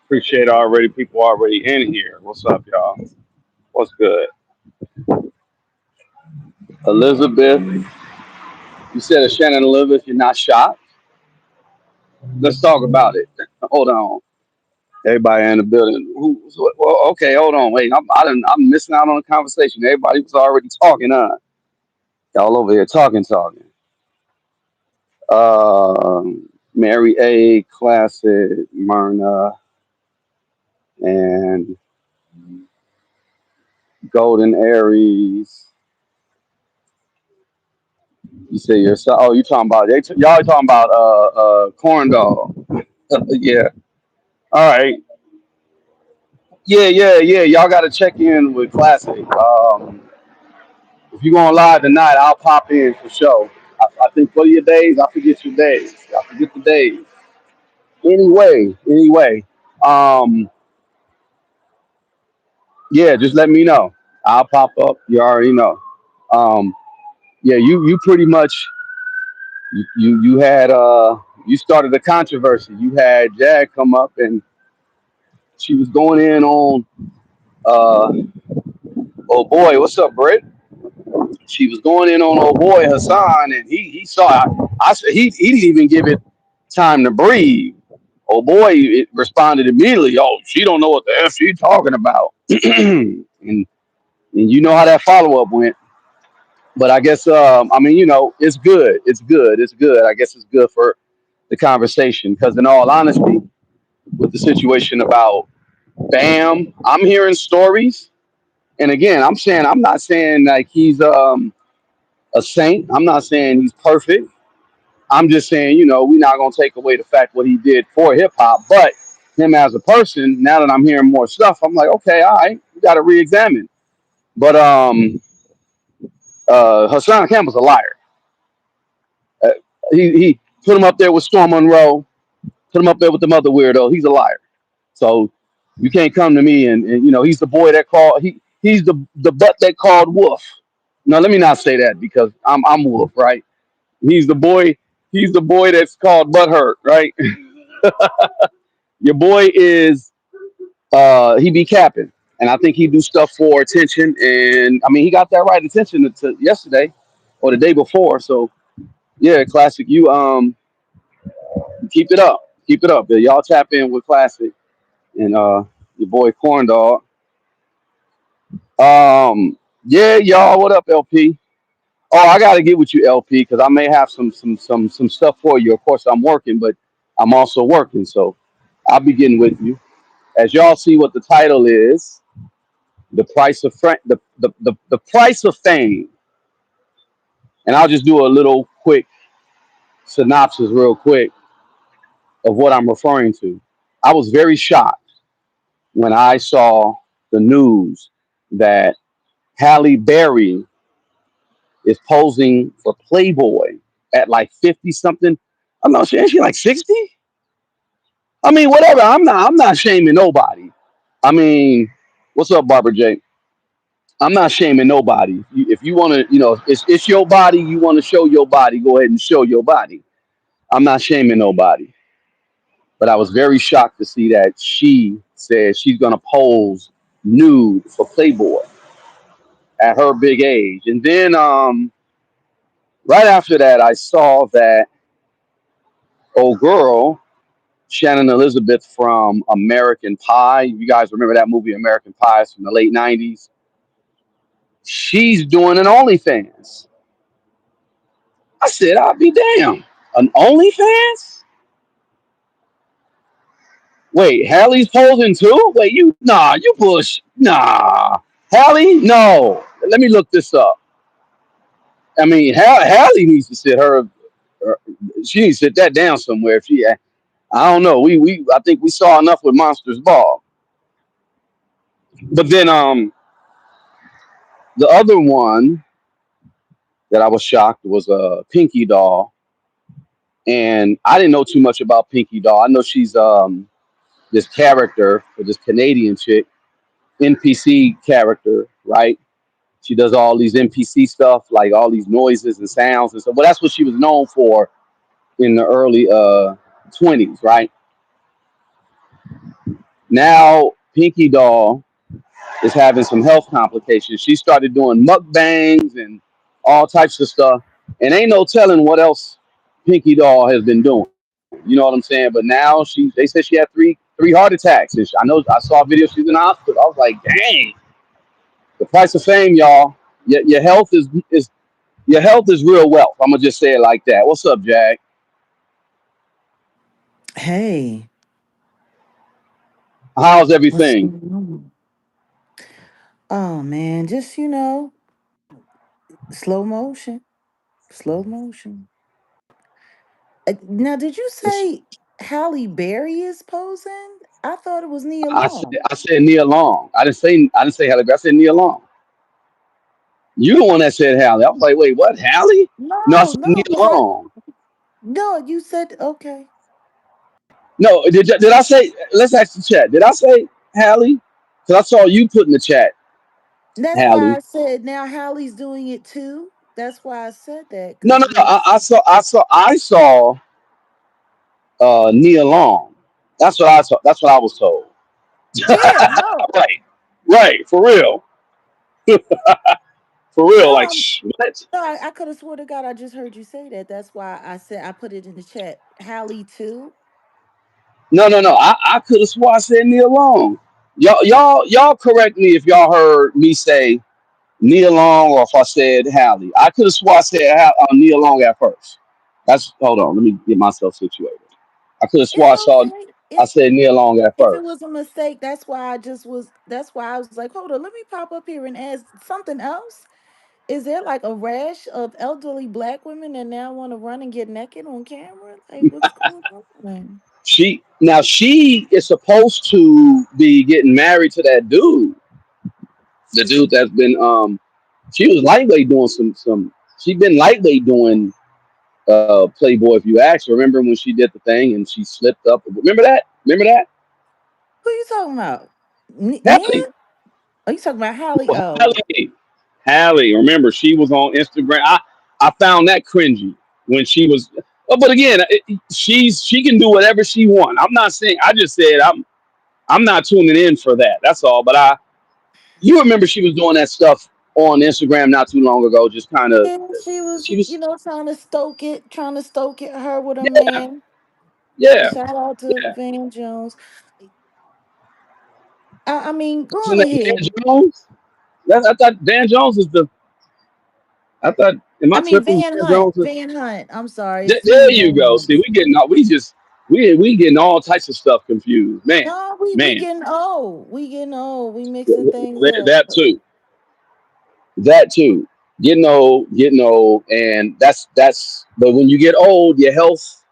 Appreciate already people already in here. What's up, y'all? What's good? Elizabeth, you said a Shannon Elizabeth, you're not shocked. Let's talk about it. Hold on. Everybody in the building. Well, okay, hold on. Wait, I'm missing out on the conversation. Everybody was already talking, huh? Y'all over here talking. Mary A. Classic, Myrna, and Golden Aries. You say yourself. Oh, you talking about y'all talking about corn dog. Yeah. All right. Yeah. Y'all got to check in with Classic. If you going live tonight, I'll pop in for sure. I think what are your days? I forget your days. I forget the days. Anyway. Um, yeah, just let me know. I'll pop up. You already know. Um, yeah, you pretty much you had you started a controversy. You had Jag come up and she was going in on uh oh boy, what's up, Britt? She was going in on old boy Hassan, and he saw it. I said he didn't even give it time to breathe. Oh boy, it responded immediately. Oh, she don't know what the f she talking about, and you know how that follow up went. But I guess I mean it's good. It's good. I guess it's good for the conversation because in all honesty, with the situation about Bam, I'm hearing stories, and again, I'm not saying like he's a saint. I'm not saying he's perfect. I'm just saying, we're not gonna take away the fact what he did for hip hop, but him as a person. Now that I'm hearing more stuff, I'm like, okay, all right, we got to re-examine. But Hassan Campbell's a liar. Uh, he put him up there with Storm Monroe, put him up there with the mother weirdo. He's a liar. So you can't come to me and he's the boy that called he's the butt that called Wolf. No, let me not say that because I'm Wolf, right? He's the boy. He's the boy that's called butthurt, right? Your boy is he be capping, and I think he do stuff for attention. And I mean, he got that right attention to yesterday or the day before. So yeah, classic. You keep it up. Y'all tap in with classic and your boy Corn Dog. Yeah, y'all. What up, LP? Oh, I gotta get with you, LP, because I may have some stuff for you. Of course, I'm working, but I'm also working, so I'll be getting with you. As y'all see, what the title is: the price of the price of fame. And I'll just do a little quick synopsis, real quick, of what I'm referring to. I was very shocked when I saw the news that Halle Berry is posing for Playboy at like 50 something. I'm not sure. Is she like 60? I mean, whatever. I'm not shaming nobody. I mean, what's up, Barbara J? I'm not shaming nobody. If you want to, it's your body. You want to show your body, go ahead and show your body. I'm not shaming nobody. But I was very shocked to see that she said she's gonna pose nude for Playboy at her big age. And then right after that, I saw that old girl, Shannon Elizabeth from American Pie. You guys remember that movie, American Pie, from the late '90s? She's doing an OnlyFans. I said, I'll be damned. An OnlyFans? Wait, Hallie's posing too? Wait, you bush. Nah. Hallie? No. Let me look this up. I mean, Hallie needs to her she needs to sit that down somewhere. If she, I don't know. I think we saw enough with Monsters Ball. But then, the other one that I was shocked was Pinky Doll, and I didn't know too much about Pinky Doll. I know she's this character for this Canadian chick, NPC character, right? She does all these NPC stuff, like all these noises and sounds and stuff. Well, that's what she was known for in the early 20s, right? Now Pinky Doll is having some health complications. She started doing mukbangs and all types of stuff, and ain't no telling what else Pinky Doll has been doing. You know what I'm saying? But now they said she had three heart attacks, and I know I saw a video she's in the hospital. I was like, dang, the price of fame, y'all. Your health is your health is real wealth. I'm gonna just say it like that. What's up, Jack? Hey, How's what's everything? going on? Oh man, just slow motion, slow motion. Now, did you It's, say Halle Berry is posing? I thought it was Nia I Long. said Nia Long. I didn't say Halle. I said Nia Long. You the one that said Halle. I was like, wait, what? Halle? No, I No, said no, Nia because Long. no, you said okay. No, did I say? Let's ask the chat. Did I say Halle? Because I saw you put in the chat That's why Halle. I said now Halle's doing it too. That's why I said that No, because no, you no. were I saw Nia Long. That's what I saw. That's what I was told. yeah, no, Right, right, for real, for real. no, Like what? no. I could have swore to God I just heard you say that. That's why I said I put it in the chat. Halle too. No, no, no. I could have swore I said Nia Long. Y'all correct me if y'all heard me say Nia Long or if I said Halle. I could have swore I said Nia Long at first. That's hold on. Let me get myself situated. I could have swore It's okay. I said Nia Long at If it first. was a mistake, that's why I just was. That's why I was like, hold on, let me pop up here and ask something else. Is there like a rash of elderly black women that now want to run and get naked on camera? Like, what's going on? She is supposed to be getting married to that dude. The dude that's been she was lightweight doing some she been lightweight doing Playboy if you ask. Remember when she did the thing and she slipped up? Remember that? Remember that? Who you talking about? Nia? Hallie. Are you talking about Hallie? No, Oh, Hallie. Hallie. Remember she was on Instagram. I found that cringy when she was. But again, she can do whatever she want. I'm not saying. I just said I'm not tuning in for that. That's all. But you remember she was doing that stuff on Instagram not too long ago. Just kind of yeah, she was, she was trying to stoke it. Her with a yeah man. yeah Shout out to yeah. Van Jones. I mean, go What's on his name? ahead. Dan Jones. I thought Dan Jones is the. I thought. Am I I mean, tripping? Van Dan Hunt. Jones. Van Hunt. I'm sorry. It's too There many you Van go. See, Hunts. we getting all we just we getting all types of stuff confused. Man, No, we man. getting old. We getting old. We mixing things That, up. that too. That too. Getting old, and that's. But when you get old, your health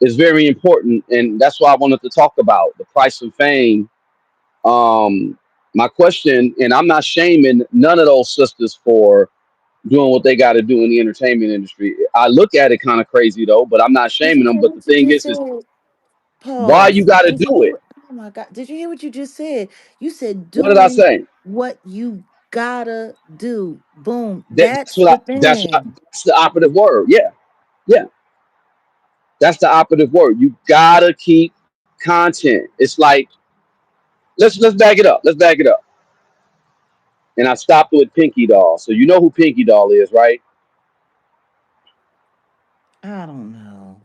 is very important, and that's why I wanted to talk about the price of fame. My question, and I'm not shaming none of those sisters for doing what they got to do in the entertainment industry. I look at it kind of crazy though, but I'm not Did you shaming them. hear But the what you thing just is said? why you Pause. got to Did you do hear it. what? Oh my God. Did you hear what you just said? You said What did I doing say? what you gotta do. Boom. That's That's what the thing. that's the operative word. Yeah, yeah, that's the operative word. You gotta keep content. It's like let's back it up. Let's back it up. And I stopped with Pinky Doll. So you know who Pinky Doll is, right? I don't know.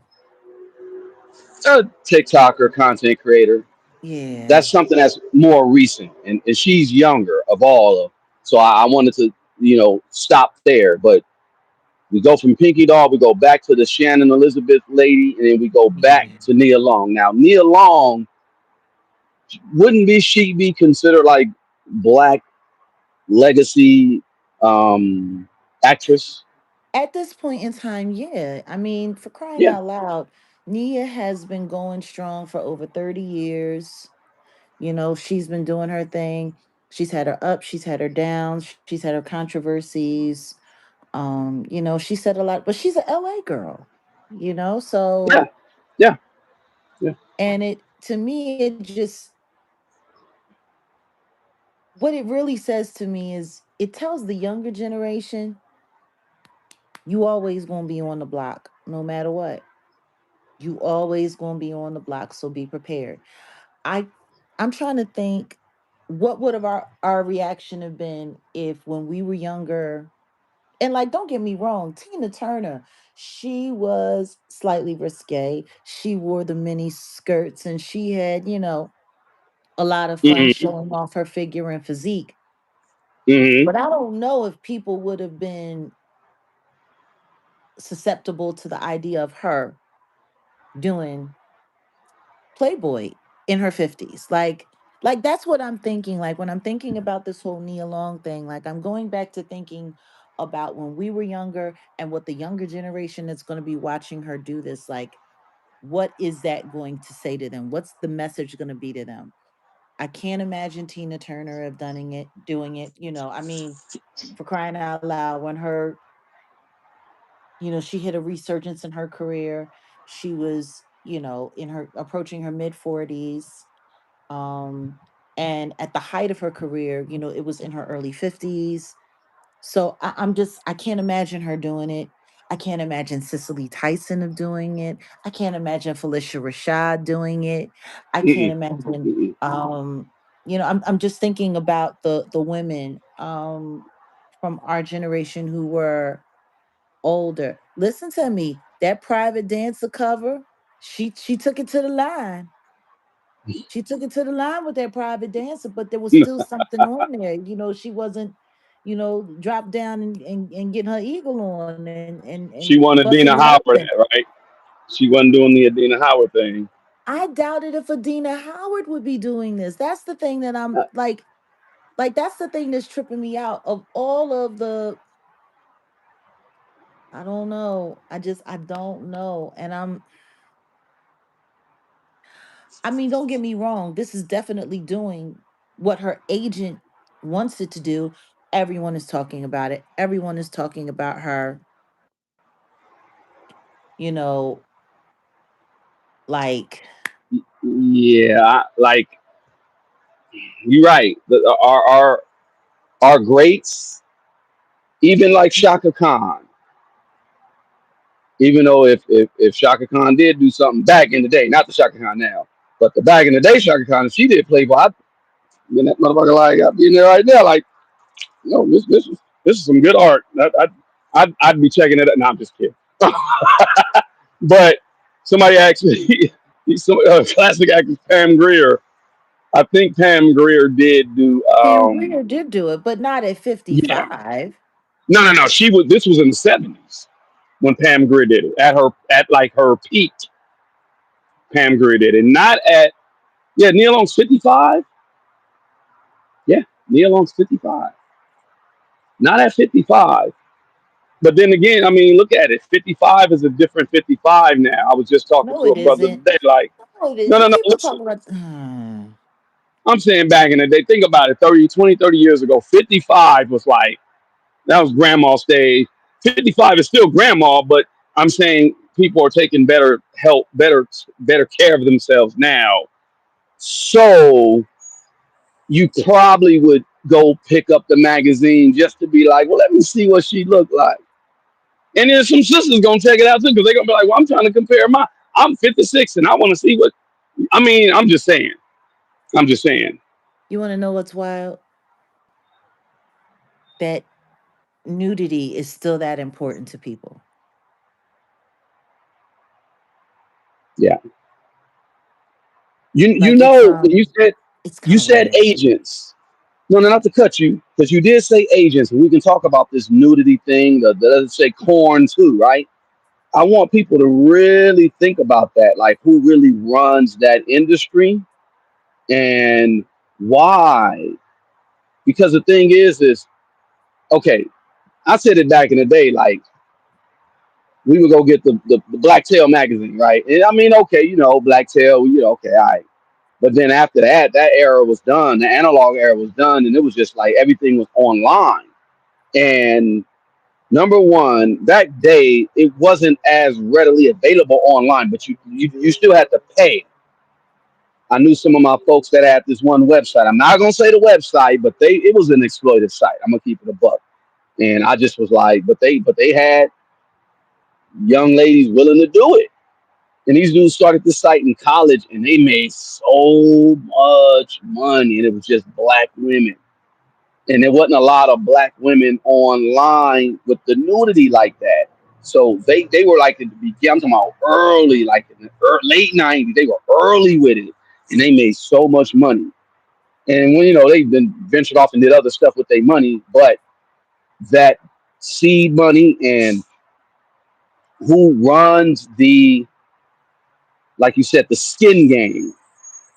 A TikToker, content creator. Yeah. That's something that's more recent, and she's younger of all of. So I wanted to stop there, but we go from Pinky Doll, we go back to the Shannon Elizabeth lady, and then we go back Yeah. to Nia Long. Now Nia Long wouldn't be she be considered like black legacy um actress? At this point in time, yeah. I mean, for crying Yeah, out loud, Nia has been going strong for over 30 years. She's been doing her thing. She's had her ups, she's had her downs, she's had her controversies. She said a lot, but she's a LA girl, yeah, so yeah, yeah, and it to me it just what it really says to me is it tells the younger generation you always gonna be on the block, no matter what. You always gonna be on the block, so be prepared. I I'm trying to think, what would have our reaction have been if when we were younger, and like, don't get me wrong, Tina Turner, she was slightly risque. She wore the mini skirts and she had, a lot of fun Hmm. showing off her figure and physique. Hmm. But I don't know if people would have been susceptible to the idea of her doing Playboy in her 50s. Like that's what I'm thinking. Like when I'm thinking about this whole Nia Long thing, like I'm going back to thinking about when we were younger and what the younger generation that's going to be watching her do this, like what is that going to say to them? What's the message going to be to them? I can't imagine Tina Turner of doing it, I mean, for crying out loud, when she hit a resurgence in her career. She was, in her approaching her mid 40s. Um, and at the height of her career, it was in her early 50s. So I can't imagine her doing it. I can't imagine Cicely Tyson of doing it. I can't imagine Felicia Rashad doing it. I can't imagine, Hmm. I'm just thinking about the women from our generation who were older. Listen to me. That private dancer cover, she took it to the line. She took it to the line with that private dancer, but there was still something on there. She wasn't, drop down and getting her eagle on and She wanted busting Dina it Howard, open. that, right? She wasn't doing the Adina Howard thing. I doubted if Adina Howard would be doing this. That's the thing that I'm like that's the thing that's tripping me out of all of the. I don't know. I don't know. And I mean, don't get me wrong. This is definitely doing what her agent wants it to do. Everyone is talking about it. Everyone is talking about her, you know, like, Yeah, like you're right. Our greats, even like Shaka Khan, even though if Shaka Khan did do something back in the day, not the Shaka Khan now, but the back in the day Shaka Khan, if she did Playboy, I'd be in that motherfucker like I'd be in there right there, like, no, this is some good art. I'd be checking it out. No, I'm just kidding. But somebody asked me, some classic actress Pam Grier. I think Pam Grier did do. Pam Grier did do it, but not at Yeah, 55. no, no, no. She was. This was in the '70s when Pam Grier did it. At like her peak, Pam Grier did it. Not at, yeah. Neil Long's 55. Yeah, Neil Long's 55. Not at 55. But then again, I mean, look at it. 55 is a different 55 now. I was just talking No, to it a brother isn't. today, like, No, it no, no, isn't. no, People listen. talk about I'm saying back in the day, think about it, 30 years ago, 55 was like, that was grandma's day. 55 is still grandma, but I'm saying people are taking better help, better care of themselves now. So you probably would go pick up the magazine just to be like, well, let me see what she looked like. And then some sisters gonna check it out too, because they're gonna be like, well, I'm trying to compare my, I'm 56 and I want to see what, I mean, I'm just saying. I'm just saying. you want to know what's wild? That nudity is still that important to people. Yeah. You Like know when it's you kind of said weird. agents. No, no, not to cut you, because you did say agents, and we can talk about this nudity thing. Let's say corn too, right? I want people to really think about that, like who really runs that industry and why. Because the thing is okay. I said it back in the day, like we would go get the Black Tail magazine, right? And I mean, okay, Black Tail, okay, all right. But then after that, that era was done. The analog era was done, and it was just like everything was online. And number one, that day it wasn't as readily available online, but you still had to pay. I knew some of my folks that had this one website. I'm not gonna say the website, but it was an exploitive site. I'm gonna keep it a buck. And I just was like, but they had young ladies willing to do it. And these dudes started this site in college, and they made so much money, and it was just black women. And there wasn't a lot of black women online with the nudity like that. So they were like in the beginning. I'm talking about early, like in the late '90s. They were early with it, and they made so much money. And when they've been ventured off and did other stuff with their money, but that seed money and who runs the, like you said, the skin game,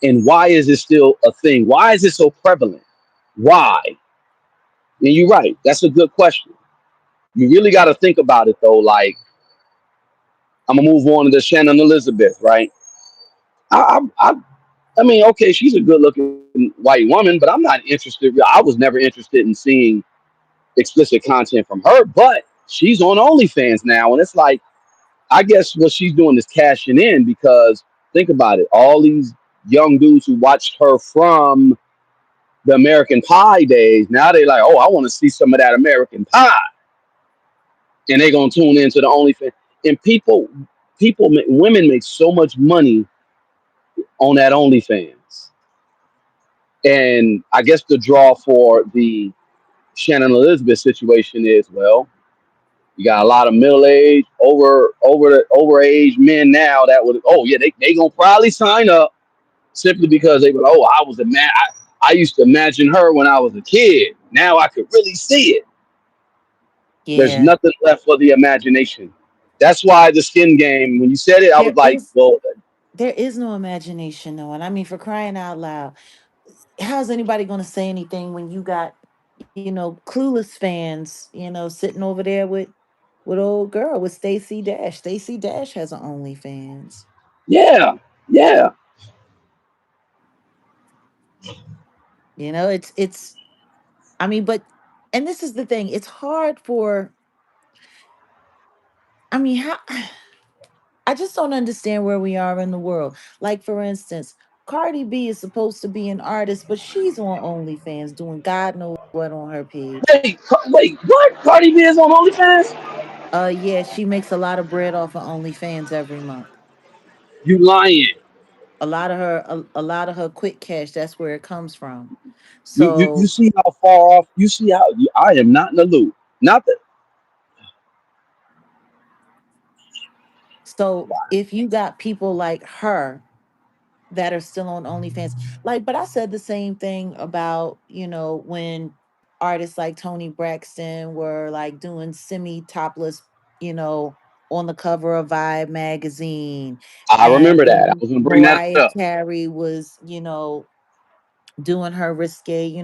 and why is it still a thing? Why is it so prevalent? Why? And you're right. That's a good question. You really got to think about it though. Like, I'm gonna move on to the Shannon Elizabeth, right? I, I, I mean, okay, she's a good-looking white woman, but I'm not interested. I was never interested in seeing explicit content from her. But she's on OnlyFans now, and it's like, I guess what she's doing is cashing in because think about it. All these young dudes who watched her from the American Pie days, now they like, oh, I want to see some of that American Pie, and they're gonna tune into the OnlyFans. And women make so much money on that OnlyFans. And I guess the draw for the Shannon Elizabeth situation is, well, you got a lot of middle aged, overage men now that would, oh yeah, they gonna probably sign up simply because they were, oh, I used to imagine her when I was a kid. Now I could really see it. There's Yeah. nothing left for the imagination. That's why the skin game, when you said it, I was There like, is well, there is no imagination, though. And I mean, for crying out loud, how's anybody going to say anything when you got, clueless fans, sitting over there with old girl with Stacey Dash. Stacey Dash has an OnlyFans. yeah, yeah. It's I mean, but and this is the thing. It's hard for I mean, how I just don't understand where we are in the world. Like for instance, Cardi B is supposed to be an artist, but she's on OnlyFans doing God knows what on her page. Wait, what? Cardi B is on OnlyFans? Yeah, she makes a lot of bread off of OnlyFans every month. You lying? A lot of her quick cash, that's where it comes from. You So see how far off? You see how I am not in the loop. Not that. so if you got people like her that are still on OnlyFans. Like, but I said the same thing about, when artists like Tony Braxton were like doing semi topless, you know, on the cover of Vibe magazine. I And remember that. I when was gonna bring that Mariah up. Carey was, doing her risque,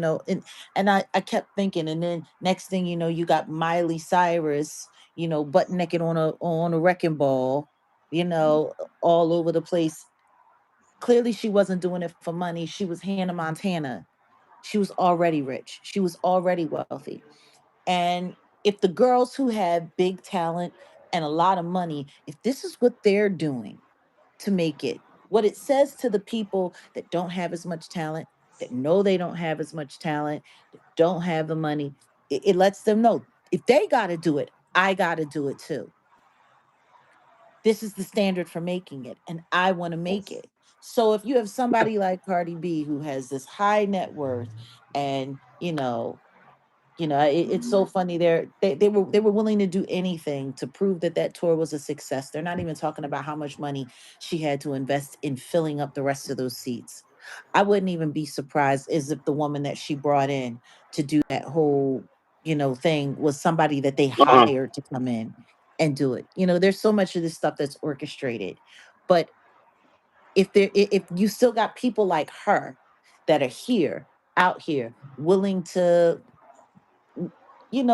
and I kept thinking, and then next thing you know, you got Miley Cyrus, butt naked on a wrecking ball, all over the place. Clearly she wasn't doing it for money. She was Hannah Montana. She was already rich. She was already wealthy. And if the girls who have big talent and a lot of money, if this is what they're doing to make it, what it says to the people that don't have as much talent, that know they don't have as much talent, that don't have the money, it lets them know if they got to do it, I got to do it too. This is the standard for making it, and I want to make it. So if you have somebody like Cardi B who has this high net worth, and it's so funny. They were willing to do anything to prove that that tour was a success. They're not even talking about how much money she had to invest in filling up the rest of those seats. I wouldn't even be surprised as if the woman that she brought in to do that whole thing was somebody that they Uh-uh. hired to come in and do it. There's so much of this stuff that's orchestrated, but if you still got people like her that are here out here willing to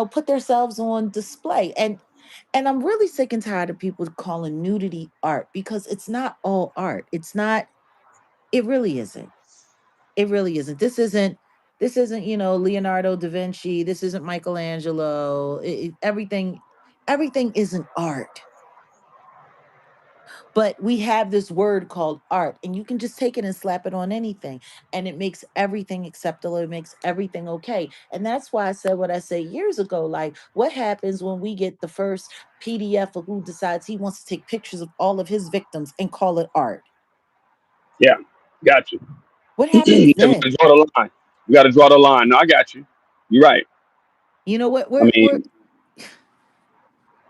put themselves on display. And I'm really sick and tired of people calling nudity art, because it's not all art. It's not. It really isn't. It really isn't. This isn't Leonardo da Vinci. This isn't Michelangelo. Everything isn't art. But we have this word called art, and you can just take it and slap it on anything, and it makes everything acceptable. It makes everything okay. And that's why I said what I said years ago. Like, what happens when we get the first PDF of who decides he wants to take pictures of all of his victims and call it art? Yeah, got you. What happens Yeah, we got to then? draw the line. We got to draw the line. No, I got you. You're right. You know what? I Where mean,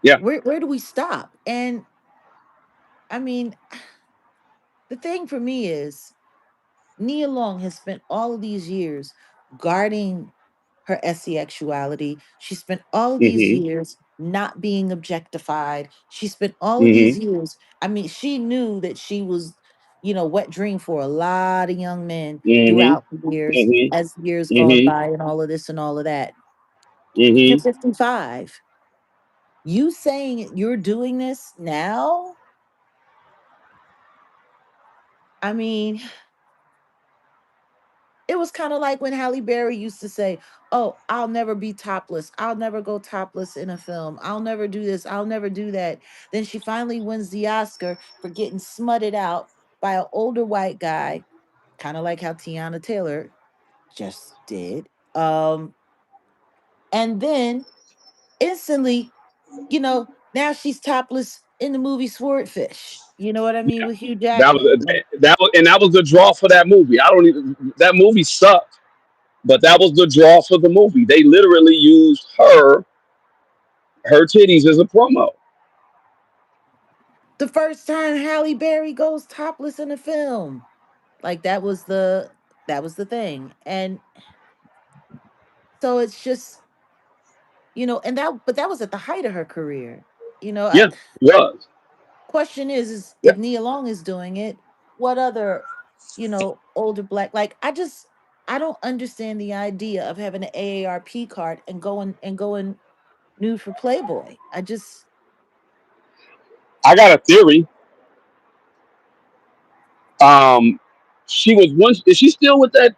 yeah. where do we stop? And I mean, the thing for me is Nia Long has spent all of these years guarding her sexuality. She spent all of these Mm-hmm. years not being objectified. She spent all of these Mm-hmm. years. I mean, she knew that she was, wet dream for a lot of young men Mm-hmm. throughout the years, Mm-hmm. as years gone Mm-hmm. by, and all of this and all of that. You're Mm-hmm. 55. You saying you're doing this now? I mean, it was kind of like when Halle Berry used to say, "Oh, I'll never be topless. I'll never go topless in a film. I'll never do this. I'll never do that." Then she finally wins the Oscar for getting smutted out by an older white guy, kind of like how Tiana Taylor just did. And then instantly, now she's topless in the movie Swordfish. You know what I mean, Yeah. with Hugh That was Jackman. Like, that was the draw for that movie. I don't even that movie sucked, but that was the draw for the movie. They literally used her titties as a promo. the first time Halle Berry goes topless in a film. Like that was the thing. And so it's just, and that was at the height of her career. Yeah, it was. Question is Yeah. if Nia Long is doing it, what other, older black, like, I don't understand the idea of having an AARP card and going nude for Playboy. I just I got a theory. Um, she was once. Is she still with that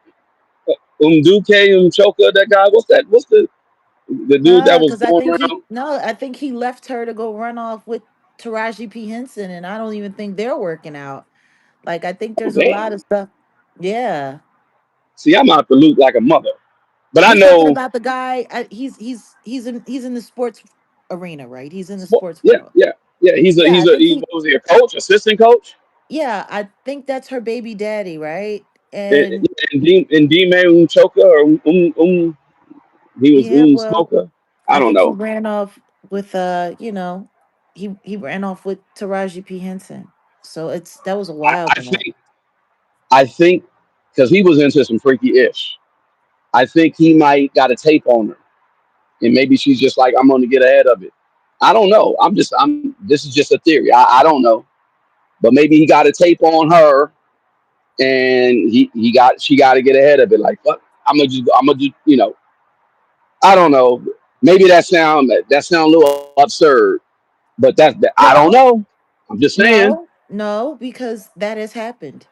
Duke Choka? That guy. What's that? What's the dude that nah, was because going around? I think he left her to go run off with Taraji P. Henson, and I don't even think they're working out. Like, I think Oh there's a damn. lot of stuff. Yeah. See, I'm out to loot like a mother. But I You're talking know. about the guy, he's in the sports arena, right? He's in the Well, sports yeah, world. yeah, yeah. Yeah, I think What was he, a coach, assistant coach? yeah, I think that's her baby daddy, right? And And D Man Choka or he was yeah, well, Smoker. I I don't think he know. ran off with he ran off with Taraji P. Henson. So that was a I, while I back. think I think because he was into some freaky ish. I think he might got a tape on her, and maybe she's just like, I'm going to get ahead of it. I don't know. I'm. This is just a theory. I don't know, but maybe he got a tape on her, and she got to get ahead of it. Like, what? I'm gonna just I don't know. Maybe that sound a little absurd, but I don't No, know. I'm just saying. no, because that has happened.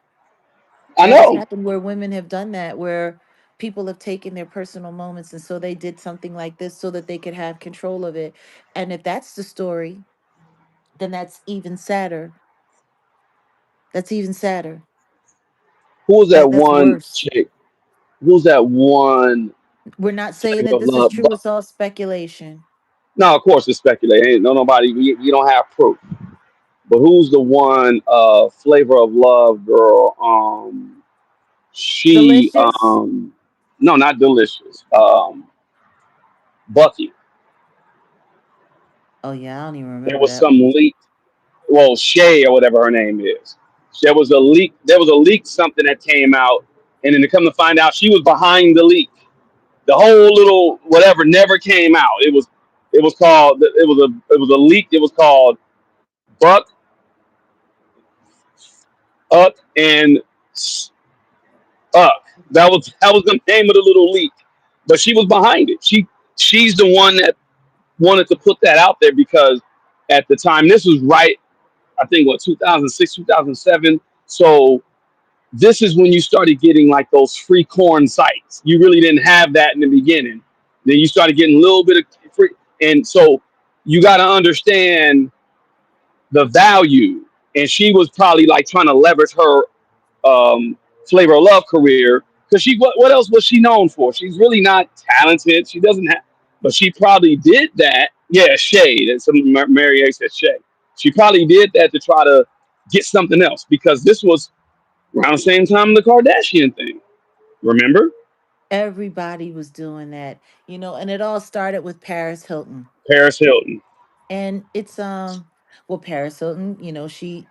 I That has know. happened where women have done that, where people have taken their personal moments, and so they did something like this so that they could have control of it. And if that's the story, then that's even sadder. That's even sadder. Who's that That's one worse. chick? Who's that one We're not saying flavor that of this is love? true. It's all speculation. No, of course it's speculating. Ain't no nobody. We don't have proof. But who's the one flavor of love girl? She Delicious. no, not delicious. Bucky. Oh yeah, I don't even There remember was that some one. leak. Well, Shay or whatever her name is. There was a leak. There was a leak. Something that came out, and then to come to find out, she was behind the leak. The whole little whatever never came out. It was called. It was a leak. It was called Buck Up and Up. That was the name of the little leak. But she was behind it. She's the one that wanted to put that out there because at the time this was right. I think what 2006, 2007. So this is when you started getting like those free corn sites. You really didn't have that in the beginning. Then you started getting a little bit of free, and so you got to understand the value. and she was probably like trying to leverage her Flavor of Love career because she what else was she known for? She's really not talented. She doesn't have, but she probably did that. Yeah, Shay. That's some Mary A said Shay. She probably did that to try to get something else because this was around the same time the Kardashian thing. Remember Everybody was doing that, and it all started with Paris Hilton. Paris Hilton? And it's well, Paris Hilton, she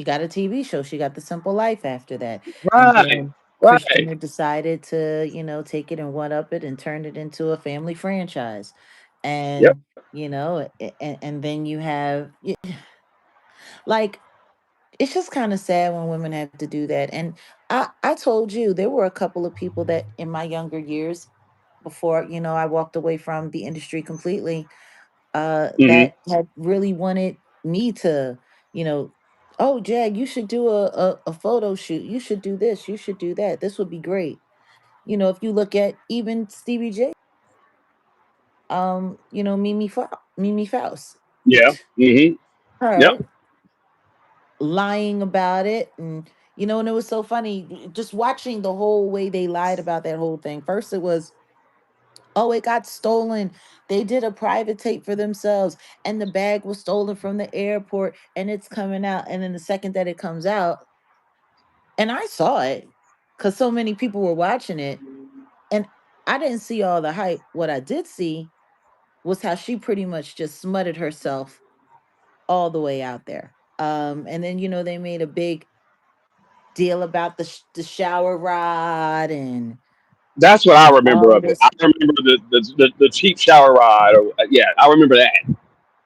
got a TV show. She got The Simple Life after that. And Right, then right. Christina decided to, take it and one up it and turn it into a family franchise. Yep. And, and then you have like it's just kind of sad when women have to do that. And I told you there were a couple of people that in my younger years before, I walked away from the industry completely, Hmm. that had really wanted me to, you know, oh, Jag, you should do a photo shoot. You should do this. You should do that. This would be great. If you look at even Stevie J, Mimi Faust, Yeah. Hmm. Yep. her lying about it. And it was so funny just watching the whole way they lied about that whole thing. First, it was, oh, it got stolen. They did a private tape for themselves, and the bag was stolen from the airport, and it's coming out. And then the second that it comes out, and I saw it because so many people were watching it, and I didn't see all the hype. What I did see was how she pretty much just smutted herself all the way out there. And then they made a big deal about the shower rod and That's what I remember all of it. I this. remember the cheap shower ride. Or, yeah, I remember that.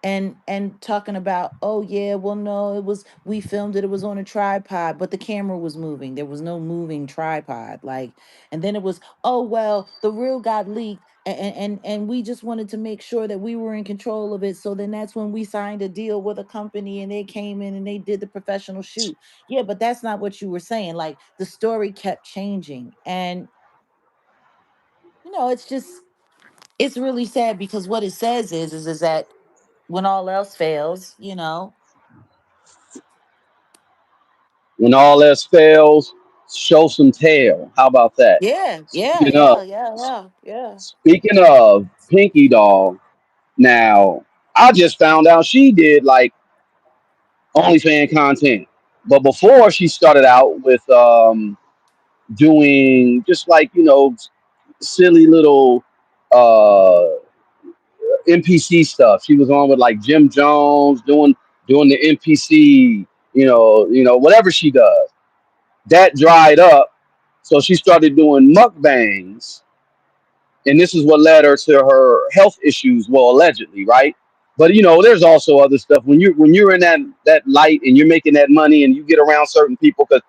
And talking about, oh yeah, well, no, we filmed it was on a tripod, but the camera was moving, there was no moving tripod, like. And then it was, oh well, the reel got leaked, and we just wanted to make sure that we were in control of it, so then that's when we signed a deal with a company and they came in and they did the professional shoot. Yeah, but that's not what you were saying. Like, the story kept changing. And it's just, it's really sad, because what it says is that when all else fails, When all else fails, show some tail. How about that? yeah, yeah, Speaking of, yeah, yeah, yeah, yeah. speaking of Pinky Doll, now I just found out she did like OnlyFans content, but before she started out with doing just like silly little uh NPC stuff. She was on with like Jim Jones doing the NPC, whatever she does. That dried up, so she started doing mukbangs, and this is what led her to her health issues. Well, allegedly, right? But there's also other stuff when you're in that light and you're making that money and you get around certain people because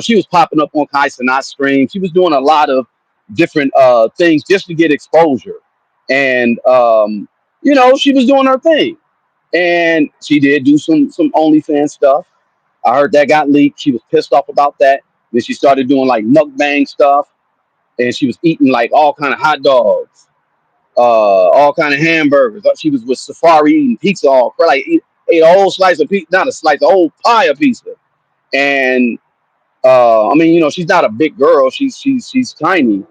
she was popping up on Kai Cenat stream. She was doing a lot of different things just to get exposure, and she was doing her thing, and she did do some OnlyFans stuff. I heard that got leaked. She was pissed off about that. Then she started doing like mukbang stuff, and she was eating like all kind of hot dogs, all kind of hamburgers. She was with Safari eating pizza like ate a whole slice of pizza, not a slice, a whole pie of pizza. And I mean, she's not a big girl. She's tiny,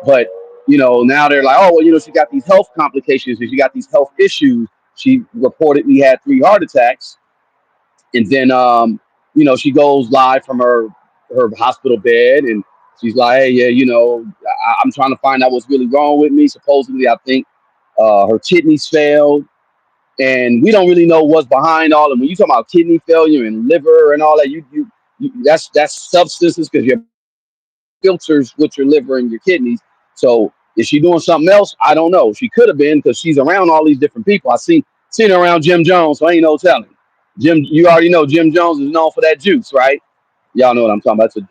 but now they're like, oh well, she got these health complications and she got these health issues. She reportedly had 3 heart attacks, and then she goes live from her hospital bed, and she's like, hey, yeah, I'm trying to find out what's really wrong with me. Supposedly, I think her kidneys failed, and we don't really know what's behind all. And when you talk about kidney failure and liver and all that, that's substances because your body filters with your liver and your kidneys. So is she doing something else? I don't know. She could have been because she's around all these different people. I seen her around Jim Jones, so ain't no telling. Jim, you already know Jim Jones is known for that juice, right? Y'all know what I'm talking about. It's a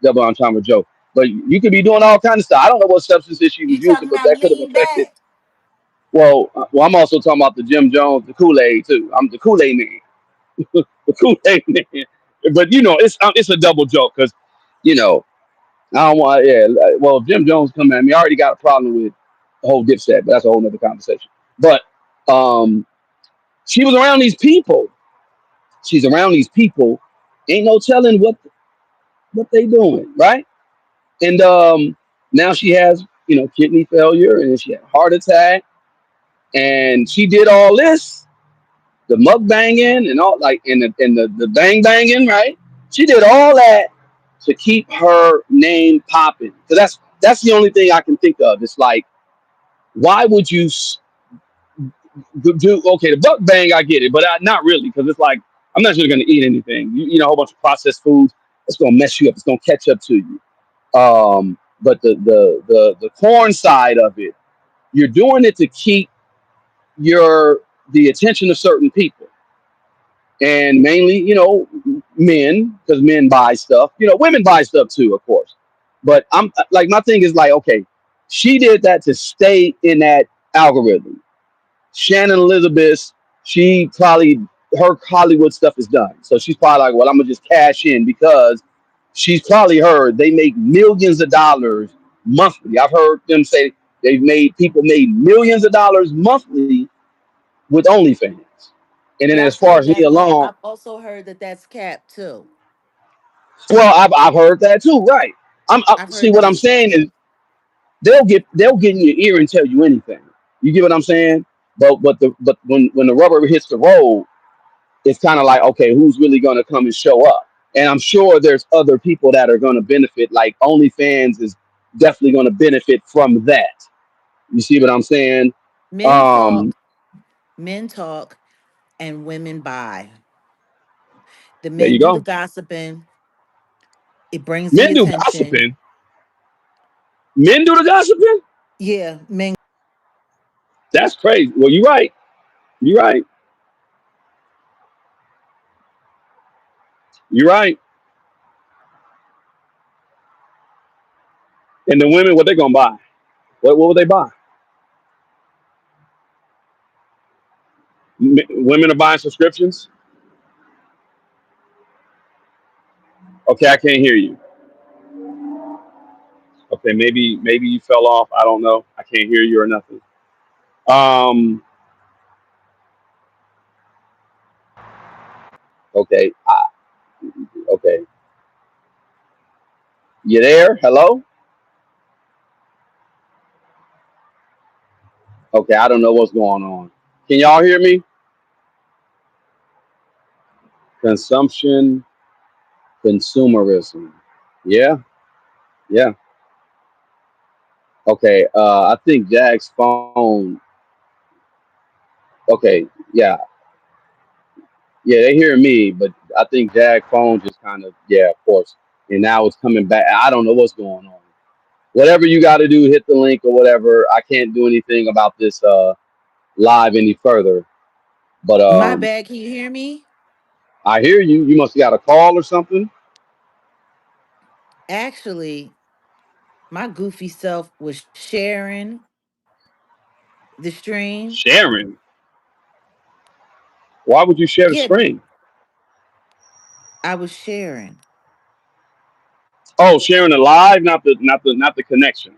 double entendre joke. But you could be doing all kinds of stuff. I don't know what substances she was You using, talking but about that could have lean affected. back? Well, I'm also talking about the Jim Jones, the Kool Aid too. I'm the Kool Aid man, the Kool Aid man. But it's a double joke because you know I don't want. Yeah, well, if Jim Jones come at me, I already got a problem with the whole Dipset, but that's a whole nother conversation. But um, she was around these people, she's around these people. Ain't no telling what they doing, right? And now she has, kidney failure, and she had a heart attack, and she did all this, the mug banging and all, like, and the bang banging, right? She did all that to keep her name popping. So that's the only thing I can think of. It's like, why would you do, okay, the buck bang, I get it, but not really, because it's like, I'm not just going to eat anything. You know, a whole bunch of processed foods. It's going to mess you up. It's going to catch up to you. But the corn side of it, you're doing it to keep your the attention of certain people, and mainly, men, because men buy stuff. Women buy stuff too, of course. But I'm like, my thing is like, okay, she did that to stay in that algorithm. Shannon Elizabeth, she probably, her Hollywood stuff is done. So she's probably like, well, I'm gonna just cash in, because she's probably heard they make millions of dollars monthly. I've heard them say people made millions of dollars monthly with OnlyFans. And then Yeah, as I've far heard as that, Nia but Long, I've also heard that that's cap too. well, I've heard that too, right? I've See, heard what that I'm is cap saying is, too. they'll get in your ear and tell you anything. You get what I'm saying? But when the rubber hits the road, it's kind of like, okay, who's really going to come and show up? And I'm sure there's other people that are going to benefit. Like OnlyFans is definitely going to benefit from that. You see what I'm saying? Men Um, talk, men talk, and women buy. The there men you do the go. gossiping. It brings the Men do attention. gossiping. Men do the gossiping. Yeah, men. That's crazy. Well, you're right. You're right. You're right. And the women, what they gonna buy? What would they buy? Women are buying subscriptions. Okay, I can't hear you. Okay, maybe you fell off. I don't know. I can't hear you or nothing. Um. Okay. Okay. You there? Hello. Okay. I don't know what's going on. Can y'all hear me? Consumption, consumerism. Yeah. Yeah. Okay. I think Jack's phone. Okay. Yeah. Yeah. They hear me, but I think Jack's phone just kind of, yeah, of course. And now it's coming back. I don't know what's going on. Whatever you got to do, hit the link or whatever. I can't do anything about this live any further. But My bad. Can you hear me? I hear you. You must have got a call or something. Actually, my goofy self was sharing the stream. Sharing. Why would you share the Yeah, screen? I was sharing. Oh, sharing the live, not the connection.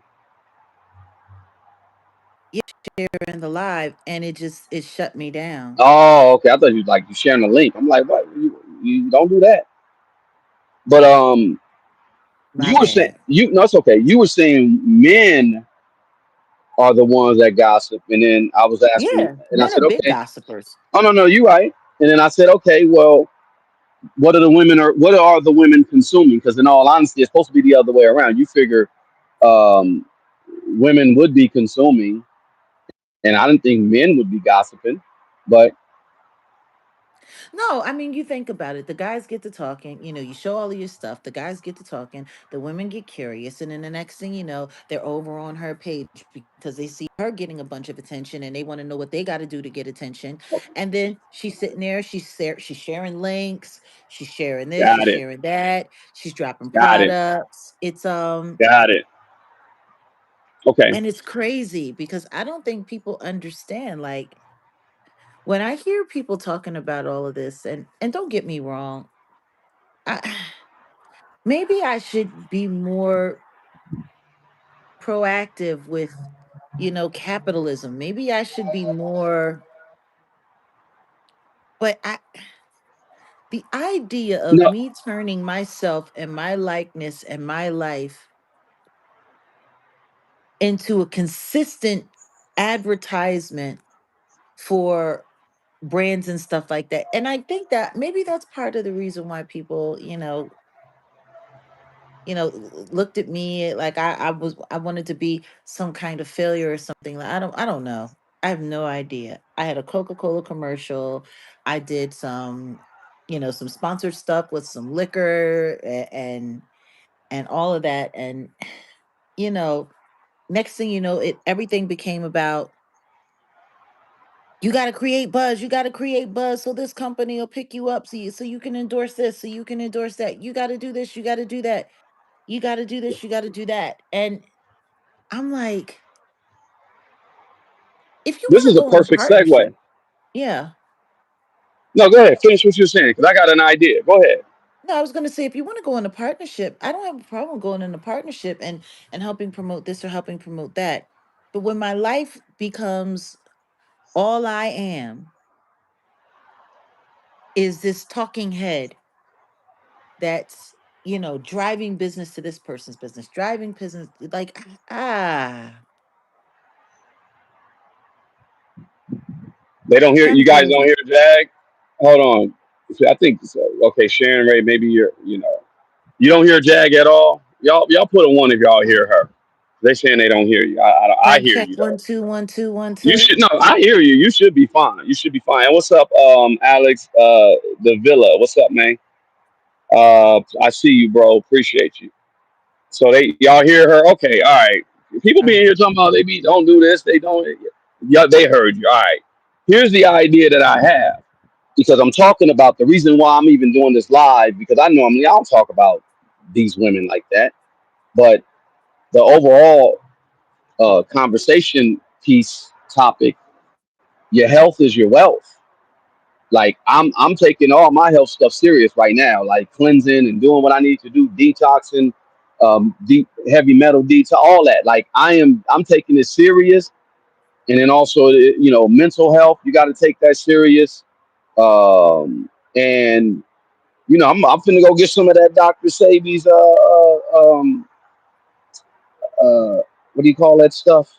Yeah, sharing the live, and it shut me down. Oh, okay. I thought you sharing the link. I'm like, what? You don't do that. But My you were saying, bad. no, it's okay. You were saying men are the ones that gossip, and then I was asking, Yeah, and I men are said, big okay. gossipers. Oh, no, no, you're right. And then I said, okay, well, what are the women consuming? Because in all honesty, it's supposed to be the other way around. You figure um, women would be consuming, and I didn't think men would be gossiping. But No, I mean, you think about it. The guys get to talking, you show all of your stuff. The guys get to talking. The women get curious. And then the next thing you know, they're over on her page because they see her getting a bunch of attention and they want to know what they got to do to get attention. And then she's sitting there, she's sharing links, she's sharing this, she's got it, sharing that, she's dropping got it, products. got it. Okay, And it's crazy because I don't think people understand. Like, when I hear people talking about all of this, and don't get me wrong, I maybe I should be more proactive with, capitalism. Maybe I should be more, but The idea of No, me turning myself and my likeness and my life into a consistent advertisement for brands and stuff like that. And I think that maybe that's part of the reason why people, looked at me like I wanted to be some kind of failure or something. Like I don't know. I have no idea. I had a Coca-Cola commercial. I did some sponsored stuff with some liquor and all of that. And you know, next thing you know, it everything became about you got to create buzz. You got to create buzz so this company will pick you up so you can endorse this, so you can endorse that. You got to do this, you got to do that. You got to do this, you got to do that. And I'm like, if you this want is to a go in a perfect segue. partnership, yeah. No, go ahead. Finish what you're saying because I got an idea. Go ahead. No, I was going to say if you want to go in a partnership, I don't have a problem going in a partnership and helping promote this or helping promote that. But when my life becomes all I am is this talking head that's driving business to this person's business, driving business like They don't it's hear kind you of guys. Don't crazy. hear Jag. Hold on. I think so. Okay, Sharon Ray. Maybe you're. You don't hear Jag at all. Y'all put a one if y'all hear her. They saying they don't hear you. I Mic hear check you one though. two one two one You two. should no. I hear you. You should be fine. You should be fine. And what's up, Alex? The Villa. What's up, man? I see you, bro. Appreciate you. So y'all hear her? Okay, all right. People All being right. here talking about they don't do this, they don't. Yeah, they heard you. All right. Here's the idea that I have because I'm talking about the reason why I'm even doing this live because I normally I don't talk about these women like that, but the overall conversation piece topic, your health is your wealth. Like I'm taking all my health stuff serious right now, like cleansing and doing what I need to do, detoxing, deep heavy metal detox, all that. Like I'm taking it serious, and then also mental health. You got to take that serious. And I'm finna go get some of that Dr. Sabi's what do you call that stuff?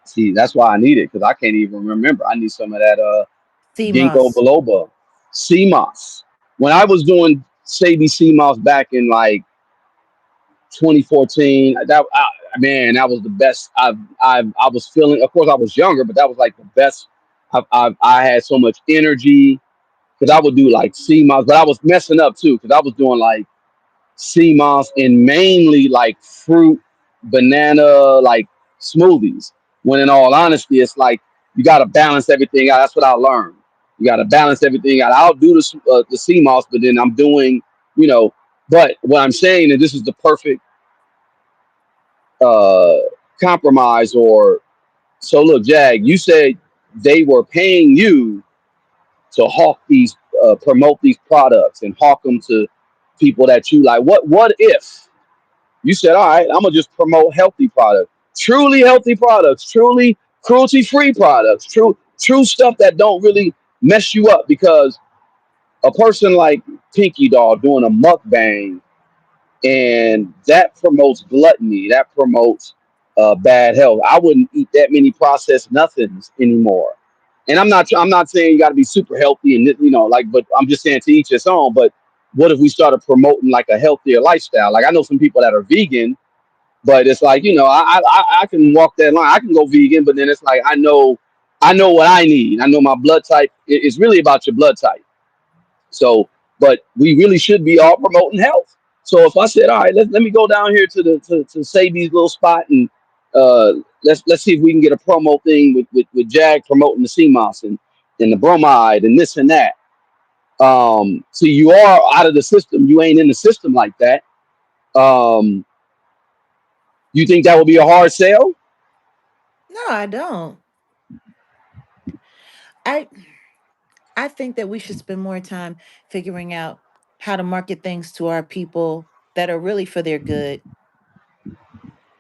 See, that's why I need it because I can't even remember. I need some of that ginkgo CMOS. biloba, CMOS. When I was doing Sadie CMOS back in like 2014, man, that was the best. I was feeling. Of course, I was younger, but that was like the best. I had so much energy because I would do like CMOS, but I was messing up too because I was doing like sea moss and mainly like fruit, banana, like smoothies. When in all honesty, it's like you got to balance everything out. That's what I learned. You got to balance everything out. I'll do the sea moss, but then I'm doing, you know. But what I'm saying, and this is the perfect uh, compromise. Or so look, Jag, you said they were paying you to hawk these, promote these products and hawk them to people that you like. What if? You said, all right, I'm gonna just promote healthy products, truly healthy products, truly cruelty-free products, true stuff that don't really mess you up. Because a person like Pinky Doll doing a mukbang and that promotes gluttony, that promotes bad health. I wouldn't eat that many processed nothings anymore. And I'm not saying you got to be super healthy and like, but I'm just saying to each its own. But what if we started promoting like a healthier lifestyle? Like I know some people that are vegan, but it's like I can walk that line. I can go vegan, but then it's like I know what I need. I know my blood type. It's really about your blood type. So, but we really should be all promoting health. So if I said, all right, let me go down here to Sadie's little spot and uh, let's see if we can get a promo thing with Jag promoting the CMOS and the bromide and this and that. So you are out of the system. You ain't in the system like that. Um, you think that would be a hard sell? No, I don't. I I think that we should spend more time figuring out how to market things to our people that are really for their good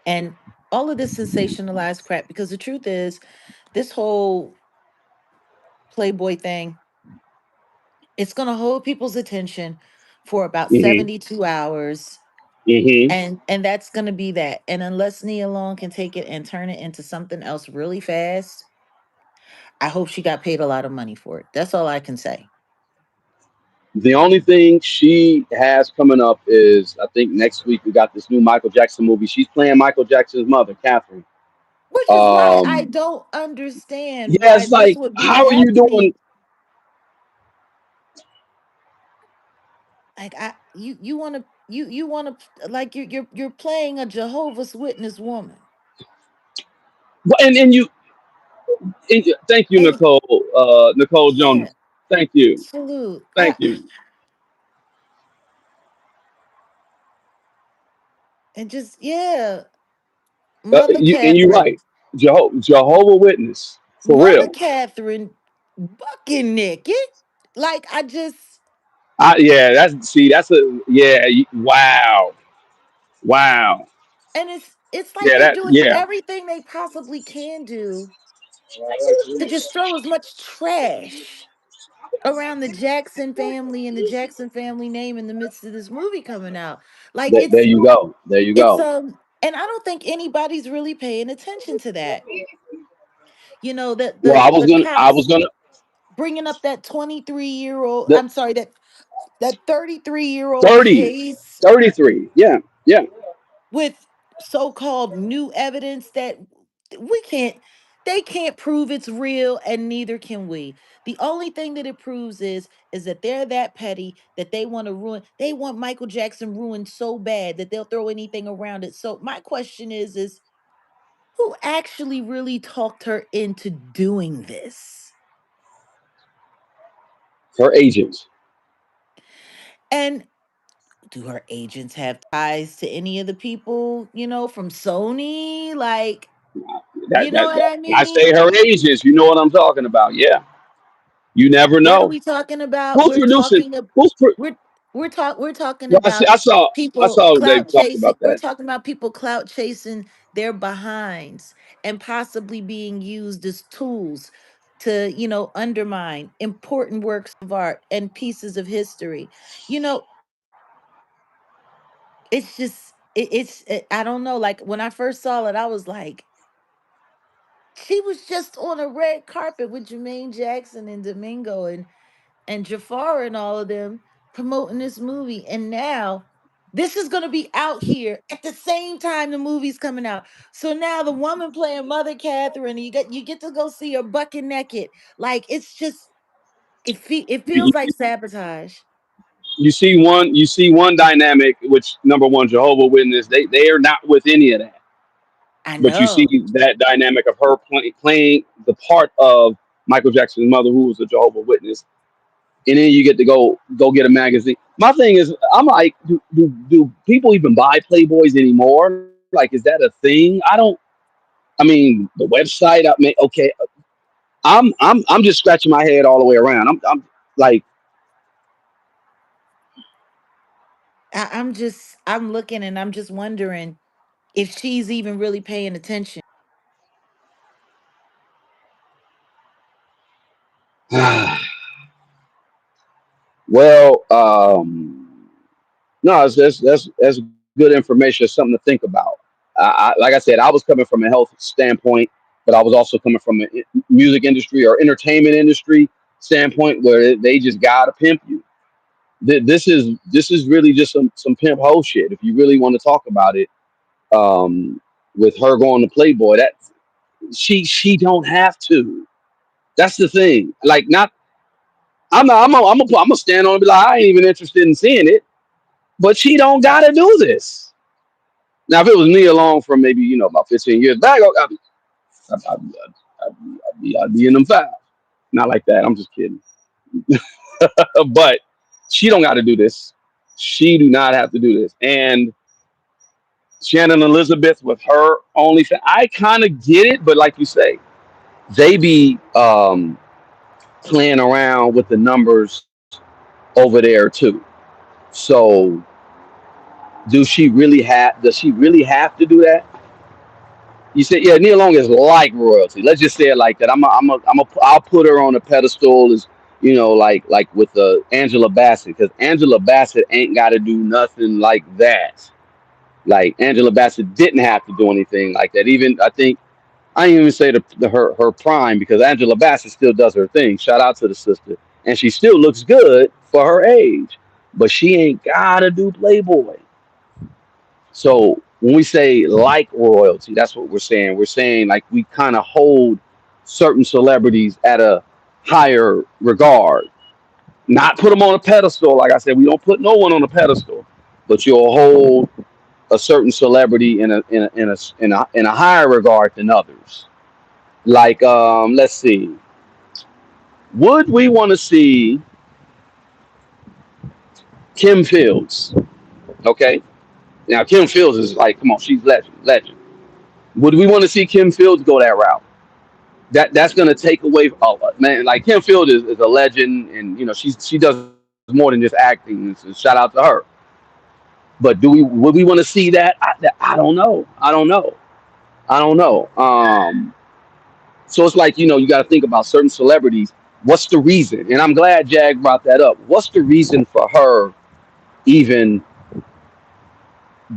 and all of this sensationalized crap, because the truth is this whole Playboy thing, It's going to hold people's attention for about Hmm. 72 hours, Hmm. and that's going to be that. And unless Nia Long can take it and turn it into something else really fast, I hope she got paid a lot of money for it. That's all I can say. The only thing she has coming up is I think next week we got this new Michael Jackson movie. She's playing Michael Jackson's mother, Catherine. Which is why I Um, don't understand yeah, why it's this like, would be how are you happening. doing? Like you want to you want to like you're playing a Jehovah's Witness woman. And thank you, And Nicole, Nicole yeah, Jonas. Thank you, salute. thank you. And just yeah, Mother And you're Catherine, right. Jehovah Witness for Mother real. Catherine, bucking naked. Like I just, Yeah, that's a yeah. Wow, wow. and it's like Yeah, they're that doing yeah. everything they possibly can do to just throw as much trash around the Jackson family and the Jackson family name in the midst of this movie coming out. Like There you go. There you it's go. and I don't think anybody's really paying attention to that. You know that Well, the I was cops gonna bringing up that 23-year-old, the I'm sorry, that 33-year-old 30, case 33. Yeah, yeah. with so-called new evidence that we can't they can't prove it's real, and neither can we. The only thing that it proves is that they're that petty that they want Michael Jackson ruined so bad that they'll throw anything around it. So my question is who actually really talked her into doing this? Her agents. And do her agents have ties to any of the people, from Sony? Like, you know what That I I say mean? her agents. You know what I'm talking about? Yeah. You never What are know we talking about? who's producing. Who's Who's pro- we're talking well, about I people saw they clout talked chasing. about We're that. talking about people clout chasing their behinds and possibly being used as tools to, undermine important works of art and pieces of history. You know, I don't know. Like when I first saw it, I was like, she was just on a red carpet with Jermaine Jackson and Domingo and Jafar and all of them promoting this movie. And now this is going to be out here at the same time the movie's coming out. So now the woman playing Mother Catherine, you get to go see her bucket naked. Like it's just it You, feels like sabotage. you see one dynamic, which number one, Jehovah Witness, they are not with any of that. I But you see know. that dynamic of her playing the part of Michael Jackson's mother, who was a Jehovah Witness, and then you get to go get a magazine. My thing is, I'm like, do people even buy Playboys anymore? Like, is that a thing? I don't. I mean, the website. I mean, okay, I'm just scratching my head all the way around. I'm like, I'm looking and I'm just wondering if she's even really paying attention. well, no, that's good information. It's something to think about. Like I said, I was coming from a health standpoint, but I was also coming from a music industry or entertainment industry standpoint where they just gotta pimp you. This is really just some pimp hoe shit. If you really want to talk about it, um, with her going to Playboy, that she don't have to. That's the thing. Like, not I'm gonna stand on and be like, I ain't even interested in seeing it, but she don't gotta do this. Now, if it was Nia Long from maybe about 15 years back, I'd be in them five. Not like that. I'm just kidding. But she don't got to do this. She do not have to do this. And Shannon Elizabeth with her OnlyFans, I kind of get it, but like you say, they be playing around with the numbers over there too. So, does she really have to do that? You said, yeah, Nia Long is like royalty. Let's just say it like that. I'll put her on a pedestal like with the Angela Bassett, because Angela Bassett ain't got to do nothing like that. Like Angela Bassett didn't have to do anything like that. Even I think I didn't even say her prime, because Angela Bassett still does her thing. Shout out to the sister, and she still looks good for her age, but she ain't gotta do Playboy. So when we say like royalty, that's what we're saying. We're saying like we kind of hold certain celebrities at a higher regard, not put them on a pedestal. Like I said, we don't put no one on a pedestal, but you'll hold a certain celebrity in a higher regard than others. Like let's see, would we want to see Kim Fields? Okay, now Kim Fields is like, come on, she's legend. Would we want to see Kim Fields go that route? That's gonna take away, oh man, like Kim Field is a legend, and she does more than just acting. So shout out to her. But would we want to see that? I don't know. I don't know. So it's like, you got to think about certain celebrities. What's the reason? And I'm glad Jag brought that up. What's the reason for her even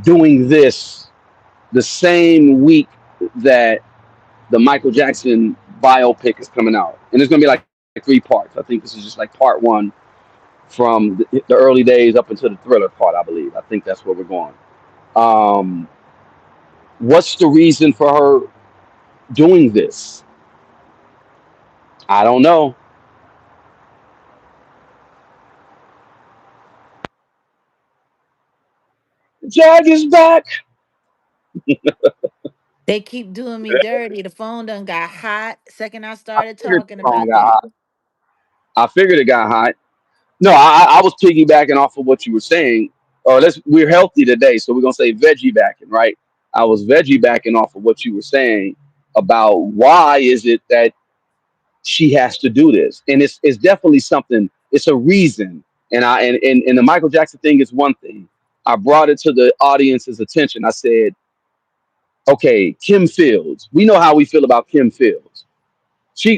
doing this the same week that the Michael Jackson biopic is coming out? And it's gonna be like three parts. I think this is just like part one from the early days up into the Thriller part, I believe. I think that's where we're going. Um, what's the reason for her doing this? I don't know. Jag is back. They keep doing me dirty. The phone done got hot. Second I I started figured talking the song about got that. hot. I figured it got hot. No, I was piggybacking off of what you were saying. Or we're healthy today, so we're gonna say veggie backing, right? I was veggie backing off of what you were saying about why is it that she has to do this, and it's definitely something. It's a reason, and the Michael Jackson thing is one thing. I brought it to the audience's attention. I said, okay, Kim Fields. We know how we feel about Kim Fields.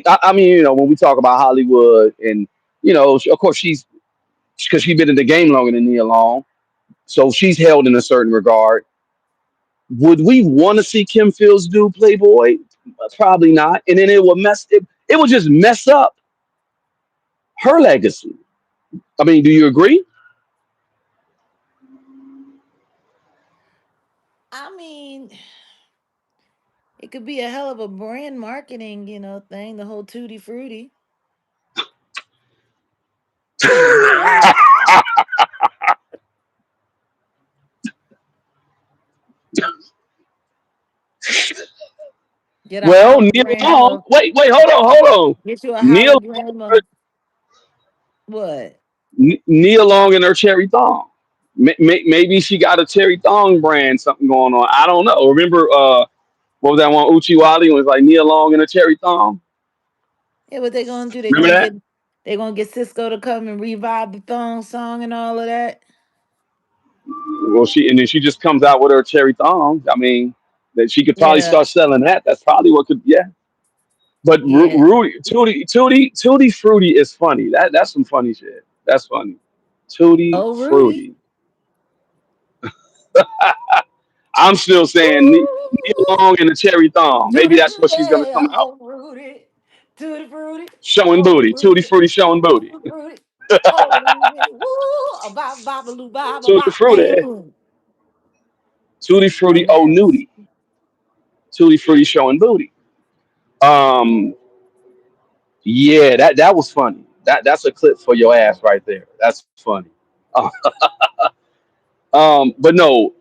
I mean, when we talk about Hollywood, and of course she's because she's been in the game longer than Nia Long, so she's held in a certain regard. Would we want to see Kim Fields do Playboy? Probably not. And then it would mess it. It would just mess up her legacy. I mean, do you agree? I mean, it could be a hell of a brand marketing, thing, the whole tutti frutti. Get a Well, Nia hologram Long. of Wait, hold on. get you a Nia hologram of what? Nia Long and her cherry thong. Maybe she got a cherry thong brand, something going on. I don't know. Remember, what was that one Uchiwali? It was like Nia Long and a cherry thong. Yeah, what they gonna do? Remember that? They gonna get Cisco to come and revive the thong song and all of that. Well, and then she just comes out with her cherry thong. I mean, that she could probably Yeah, start selling that. That's probably what could. Yeah. But yeah. Rudy, Tutti Fruity is funny. That's some funny shit. That's funny. Tutti Oh, Rudy. Fruity. I'm still saying Nia Ooh, Long and the cherry thong. Maybe tutti that's what frutti. she's gonna come out Oh, Rudy. Tutti frutti. showing Oh, booty. Tutti Rudy. Fruity showing booty. Tutti frutti. Oh, Rudy. Woo. A bop, bop, a loo, bop, a Tutti bop. Fruity. Bam. Tutti Fruity. And Oh, that's nudie. Tutti Fruity showing booty. Um, yeah, that was funny. That's a clip for your ass right there. That's funny. Uh, but no,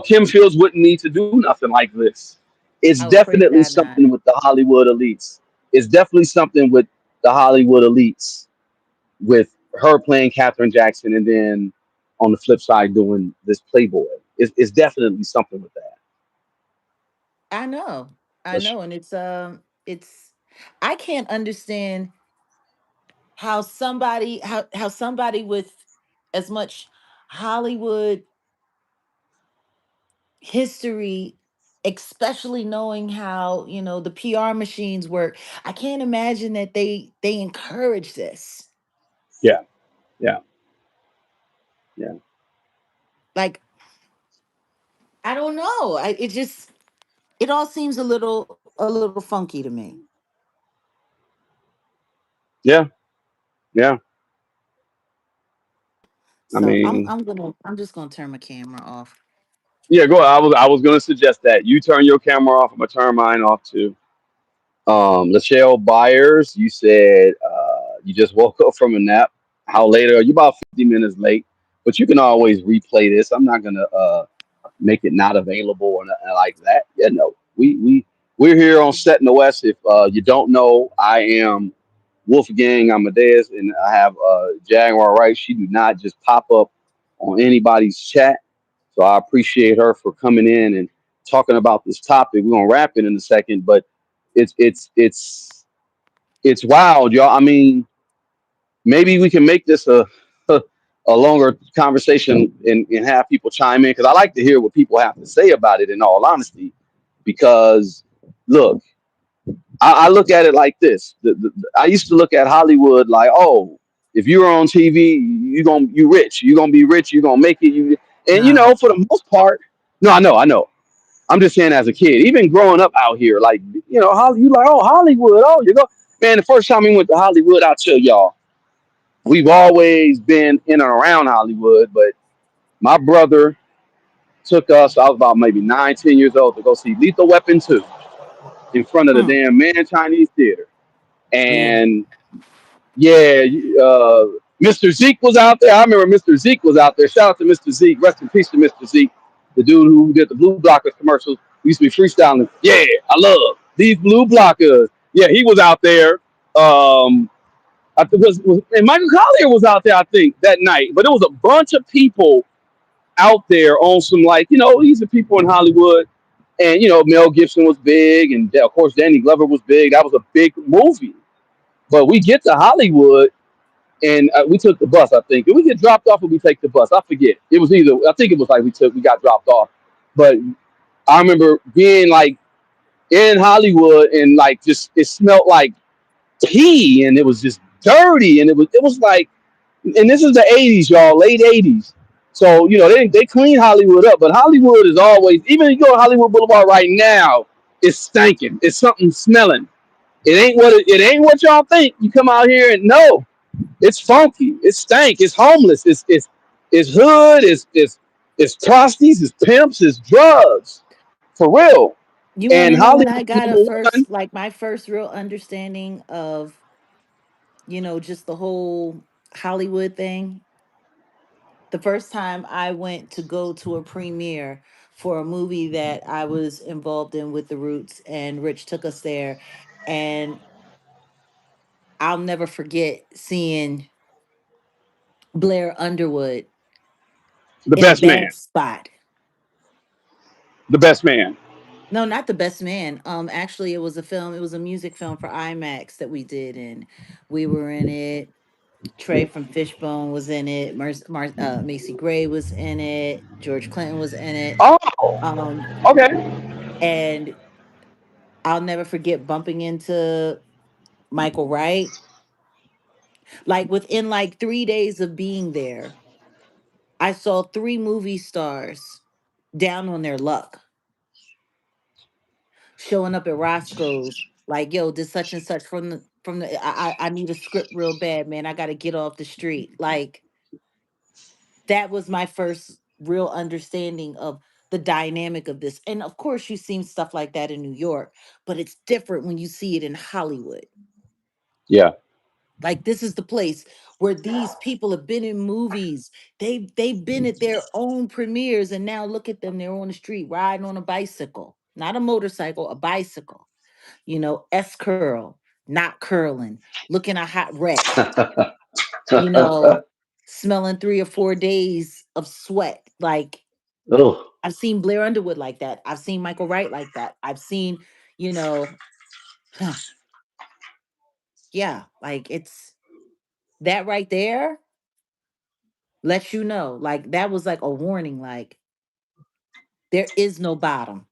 Kim Fields wouldn't need to do nothing like this. It's I would pray definitely God not. something with the Hollywood elites. It's definitely something with the Hollywood elites, with her playing Katherine Jackson, and then on the flip side doing this Playboy. It's definitely something with that. I know. I But know. And it's I can't understand how somebody with as much Hollywood history especially knowing how, the PR machines work. I can't imagine that they encourage this. Yeah, yeah, yeah, Like, I don't know. It all seems a little funky to me. yeah, yeah. I So mean, I'm just gonna turn my camera off. yeah. Go. I was gonna suggest that you turn your camera off. I'm gonna turn mine off too. Lachelle Byers, you said you just woke up from a nap. How late are you? About 50 minutes late, but you can always replay this. I'm not gonna make it not available or nothing like that. Yeah, no, we're here on Set in the West. If you don't know, I am Wolfgang Amadeus, and I have Jaguar Rice. She do not just pop up on anybody's chat, so I appreciate her for coming in and talking about this topic. We're gonna wrap it in a second, but it's it's it's it's wild, y'all. I mean, maybe we can make this a longer conversation and have people chime in because I like to hear what people have to say about it. In all honesty, because look, I look at it like this. I used to look at Hollywood like, oh, if you're on TV, you rich. You're gonna be rich. You're gonna make it. And Nah. for the most part, no, I know. I'm just saying, as a kid, even growing up out here, like you like, oh, Hollywood, oh, you go, man. The first time we went to Hollywood, I'll tell y'all, we've always been in and around Hollywood, but my brother took us. I was about maybe 9, 10 years old to go see Lethal Weapon 2 in front of the Mm, damn Man Chinese Theater. yeah. And yeah, Mr. Zeke was out there. I remember Mr. Zeke was out there. Shout out to Mr. Zeke. Rest in peace to Mr. Zeke, the dude who did the Blue Blockers commercials. We used to be freestyling. Yeah, I love these Blue Blockers. Yeah, he was out there. I think and Michael Collier was out there, I think, that night. But it was a bunch of people out there on some, like, these are people in Hollywood. And, Mel Gibson was big. And, of course, Danny Glover was big. That was a big movie. But we get to Hollywood and we took the bus, I think. Did we get dropped off or we take the bus? I forget. It was either, I think it was like we got dropped off. But I remember being like in Hollywood and like just, it smelled like pee and it was just dirty. And it was like, and this is the 80s, y'all, late 80s. So, they clean Hollywood up, but Hollywood is always, even if you go to Hollywood Boulevard right now, it's stinking. It's something smelling. It ain't what y'all think. You come out here and no, it's funky. It's stank. It's homeless. It's hood. It's prosties. It's pimps. It's drugs. For real. You want And to know when Hollywood I got a number one. first, like my first real understanding of, just the whole Hollywood thing? The first time I went to go to a premiere for a movie that I was involved in with the Roots, and Rich took us there. And I'll never forget seeing Blair Underwood The in a best man. bad spot. The best man. No, not the best man. Actually, it was a music film for IMAX that we did, and we were in it. Trey from Fishbone was in it. Macy Gray was in it. George Clinton was in it. Oh, Um, okay. and I'll never forget bumping into Michael Wright. Like within like 3 days of being there, I saw three movie stars down on their luck, showing up at Roscoe's. Like, yo, did such and such from the. I need a script real bad, man. I got to get off the street. Like, that was my first real understanding of the dynamic of this. And of course, you've seen stuff like that in New York, but it's different when you see it in Hollywood. Yeah. Like, this is the place where these people have been in movies. They've been at their own premieres, and now look at them. They're on the street riding on a bicycle, not a motorcycle, a bicycle. S curl, not curling, looking a hot wreck. You know, smelling 3 or 4 days of sweat. Like, Oh, I've seen Blair Underwood like that. I've seen Michael Wright like that. I've seen, you know, yeah, like it's that right there lets you know. Like, that was like a warning, like there is no bottom.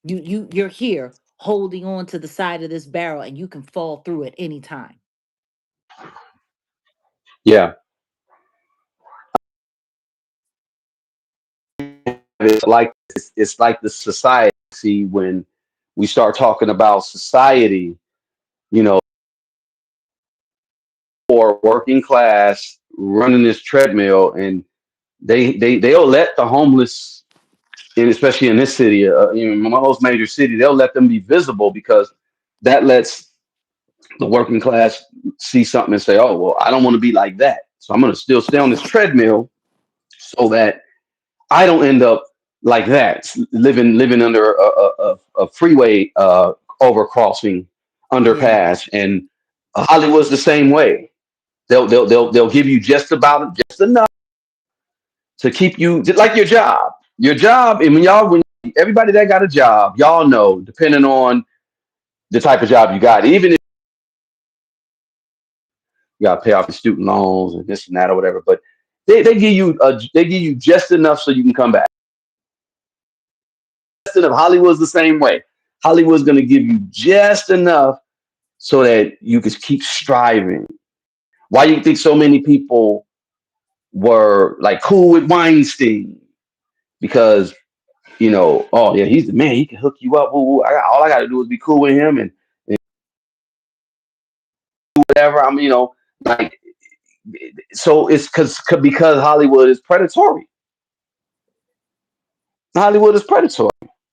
You're here holding on to the side of this barrel and you can fall through at any time. Yeah, it's like the society. See, when we start talking about society, you know, or working class running this treadmill, and they'll let the homeless, and especially in this city, in most major city, they'll let them be visible because that lets the working class see something and say, "Oh, well, I don't want to be like that, so I'm going to still stay on this treadmill so that I don't end up like that, living under a freeway overcrossing Yeah. underpass." And Hollywood's the same way. They'll give you just enough to keep you just like your job. Your job, and when everybody that got a job, y'all know, depending on the type of job you got, even if you got to pay off your student loans and this and that or whatever, but they give you just enough so you can come back. Just enough. Hollywood's the same way. Hollywood's going to give you just enough so that you can keep striving. Why do you think so many people were like cool with Weinstein? Because oh yeah, he's the man. He can hook you up. Woo, woo. All I got to do is be cool with him and whatever. Like so it's because Hollywood is predatory. Hollywood is predatory.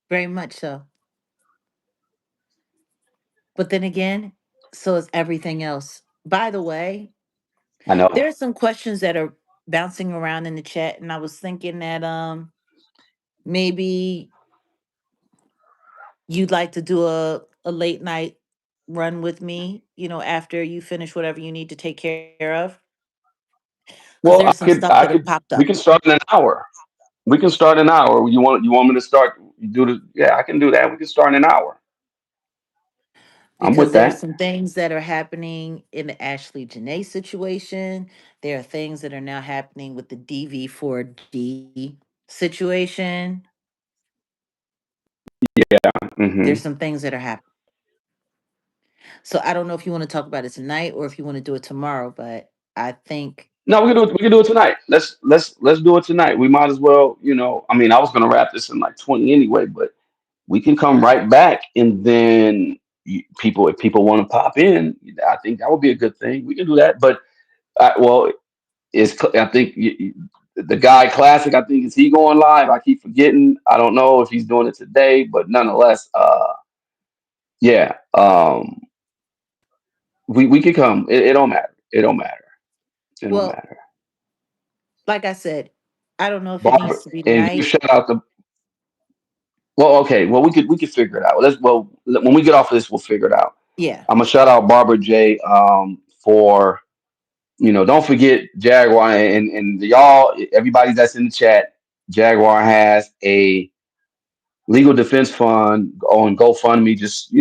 Very much so. But then again, so is everything else. By the way, I know. there are some questions that are bouncing around in the chat, and I was thinking that maybe you'd like to do a late night run with me, after you finish whatever you need to take care of. Because Well, there's some stuff I that have could. popped We up. can start in an hour. We can start an hour. You want me to start? You do the Yeah. I can do that. We can start in an hour. I'm Because with there's that. some things that are happening in the Ashley Janae situation. There are things that are now happening with the DV4D situation. Hmm. There's some things that are happening. So I don't know if you want to talk about it tonight or if you want to do it tomorrow, but I think No, we can do it tonight. Let's do it tonight. We might as well. I was gonna wrap this in like 20 anyway, but we can come right back, and then people, if people want to pop in, I think that would be a good thing. We can do that. But well, I think the guy classic. I think, is he going live? I keep forgetting. I don't know if he's doing it today, but nonetheless, yeah. We could come. It don't matter. It don't matter. It don't well, matter. like I said, I don't know if it Barbara, needs to be and give tonight. shout out to. Well, okay. Well, we could figure it out. When we get off of this, we'll figure it out. Yeah. I'm gonna shout out Barbara J. For don't forget Jaguar, and y'all, everybody that's in the chat. Jaguar has a legal defense fund on GoFundMe. Just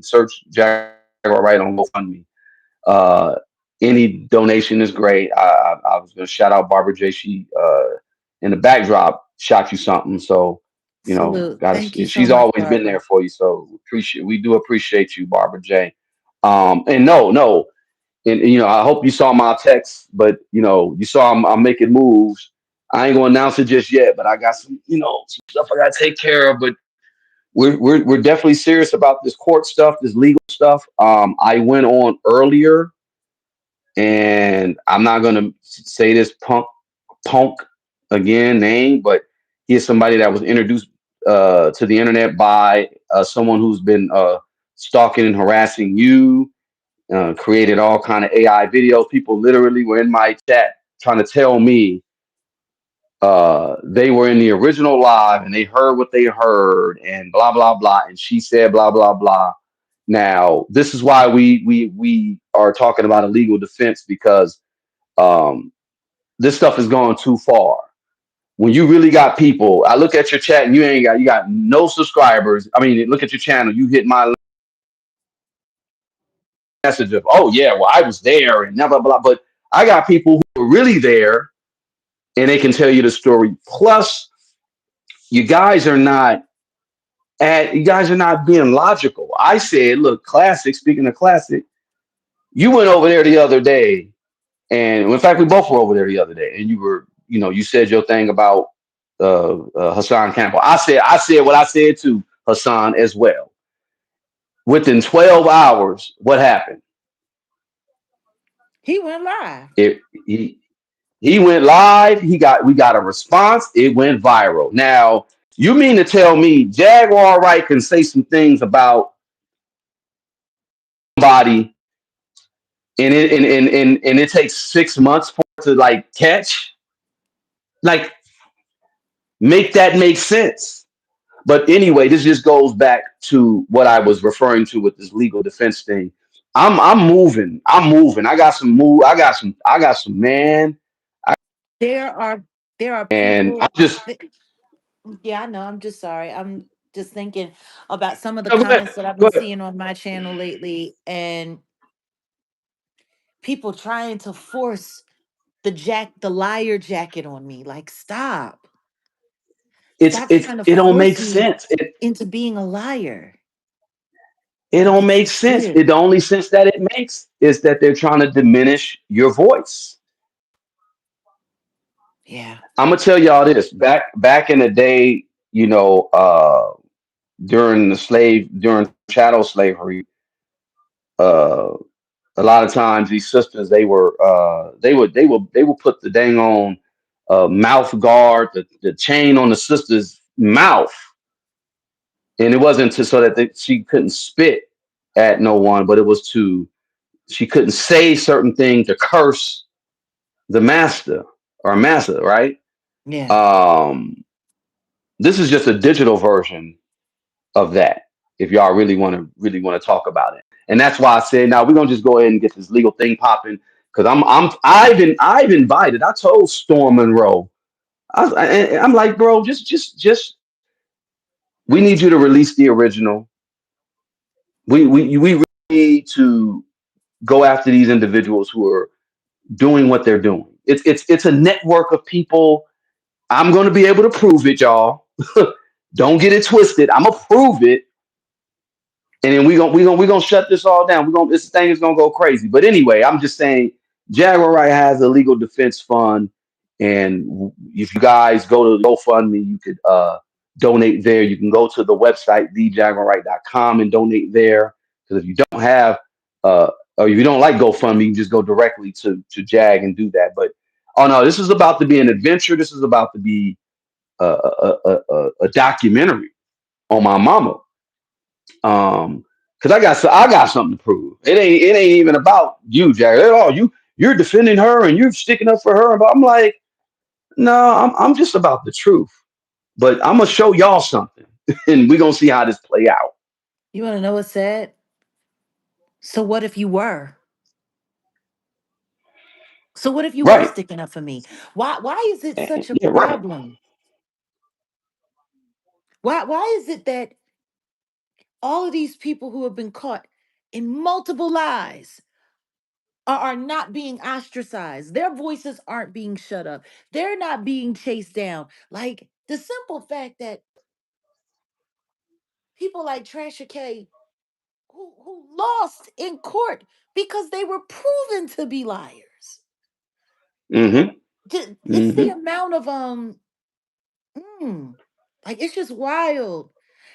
search Jaguar right on GoFundMe. Uh, any donation is great. I was gonna shout out Barbara J. She in the backdrop shot you something. So Salute. Thank you so she's much, always been there Barbara. for you. So we do appreciate you, Barbara J. And no, and I hope you saw my text, but you saw I'm making moves. I ain't gonna announce it just yet, but I got some stuff I gotta take care of. But we're definitely serious about this court stuff, this legal stuff. I went on earlier, and I'm not gonna say this punk again name, but he is somebody that was introduced to the internet by someone who's been stalking and harassing you, created all kind of AI videos. People literally were in my chat trying to tell me they were in the original live and they heard what they heard and blah blah blah, and she said blah blah blah. Now this is why we are talking about a legal defense, because um, this stuff is going too far. When you really got people, I look at your chat and you got no subscribers. I mean, look at your channel. You hit my message of, oh yeah, well I was there and blah blah blah. But I got people who are really there and they can tell you the story. Plus, you guys are not. And you guys are not being logical. I said, look, classic, speaking of classic, you went over there the other day, and in fact, we both were over there the other day, and you said your thing about Hassan Campbell. I said what I said to Hassan as well. Within 12 hours, what happened? He went live. It he went live. We got a response. It went viral. Now, you mean to tell me Jaguar Wright can say some things about somebody, and it takes 6 months for it to like catch? Like, make that make sense. But anyway, this just goes back to what I was referring to with this legal defense thing. I'm moving. I'm moving. I got some move. I got some man. There are there are And I people. just Yeah, I know. I'm just sorry. I'm just thinking about some of the no, go ahead. comments that I've Go been ahead. seeing on my channel lately, and people trying to force the liar jacket on me. Like, stop. Stop trying to It don't make force me sense. into being a liar. It Like, don't it's make just sense. weird. The only sense that it makes is that they're trying to diminish your voice. Yeah. I'm gonna tell y'all this. Back in the day, during chattel slavery, uh, a lot of times these sisters they would put the dang on mouth guard, the chain on the sister's mouth, and it wasn't to so that she couldn't spit at no one, but it was to she couldn't say certain things to curse the master or master, right? Yeah. Um, this is just a digital version of that. If y'all really want to talk about it, and that's why I said now we're gonna just go ahead and get this legal thing popping because I've invited. I told Storm Monroe. I'm like, bro, just we need you to release the original. We really need to go after these individuals who are doing what they're doing. It's a network of people. I'm going to be able to prove it, y'all. Don't get it twisted. I'm gonna prove it, and then we gonna shut this all down. This thing is gonna go crazy. But anyway, I'm just saying, Jaguar Wright has a legal defense fund, and if you guys go to GoFundMe, you could donate there. You can go to the website thejaguarwright.com and donate there. Because if you don't have or if you don't like GoFundMe, you can just go directly to Jag and do that. But oh no, this is about to be an adventure. This is about to be a documentary on my mama. Because I got something to prove. It ain't even about you, Jared. Oh, you're defending her and you're sticking up for her. But I'm like, no, I'm just about the truth. But I'm gonna show y'all something, and we're gonna see how this play out. You want to know what's sad? So what if you were? So what if you were Right. sticking up for me? Why is it such a Yeah, right. problem? Why is it that all of these people who have been caught in multiple lies are not being ostracized? Their voices aren't being shut up. They're not being chased down. Like the simple fact that people like Trasha K who lost in court because they were proven to be liars. Mm-hmm. It's the Mm-hmm. amount of like it's just wild.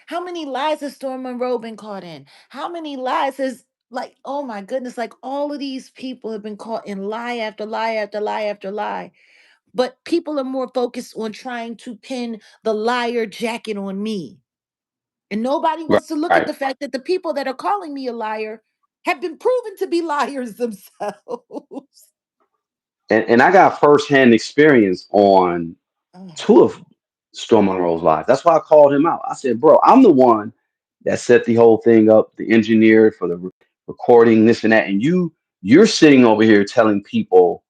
How many lies has Storm Monroe been caught in? How many lies has like oh my goodness, like all of these people have been caught in lie after lie after lie after lie. But people are more focused on trying to pin the liar jacket on me. And nobody wants to look at Right. the fact that the people that are calling me a liar have been proven to be liars themselves. And I got firsthand experience on Ugh. two of Storm Monroe's lives. That's why I called him out. I said, bro, I'm the one that set the whole thing up, the engineer for the recording, this and that. And you're sitting over here telling people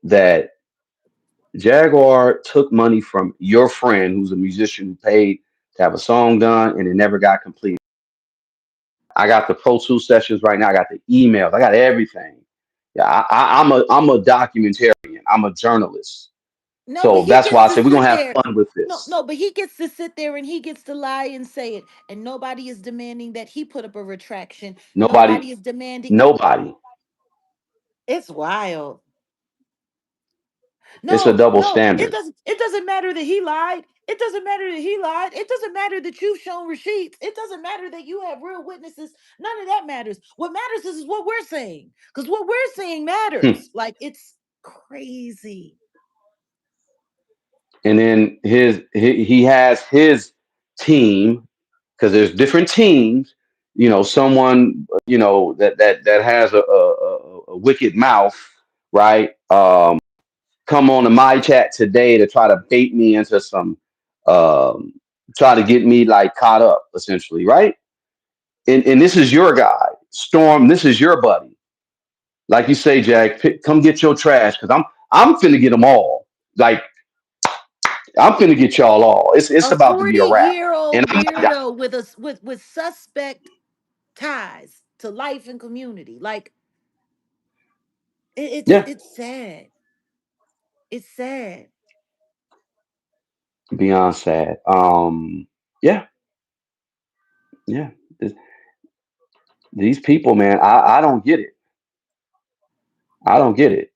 that Jaguar took money from your friend who's a musician who paid to have a song done and it never got completed. I got the Pro Tools sessions right now. I got the emails. I got everything. Yeah, I'm a documentarian. I'm a journalist. No, but So he that's gets why I to said we're gonna sit have there. fun with No, this. no, but he gets to sit there and he gets to lie and say it. And nobody is demanding that he put up a retraction. Nobody, Nobody is demanding. nobody. It's wild. It's a No, double no, it standard. doesn't. It doesn't matter that he lied. It doesn't matter that he lied. It doesn't matter that you've shown receipts. It doesn't matter that you have real witnesses. None of that matters. What matters is what we're saying, because what we're saying Hmm. matters. Like it's crazy. And then he has his team because there's different teams. You know, someone that has a wicked mouth, right? Come on to my chat today to try to bait me into some, um, try to get me like caught up, essentially, right? And this is your guy, Storm. This is your buddy. Like you say, Jack, come get your trash because I'm finna get them all. Like I'm finna get y'all all. It's A about to be a wrap. year And old I'm not, weirdo with us with suspect ties to life and community. Like yeah, it's sad. It's sad. beyond sad. Yeah, yeah. This- These people, man, I don't get it. I don't get it.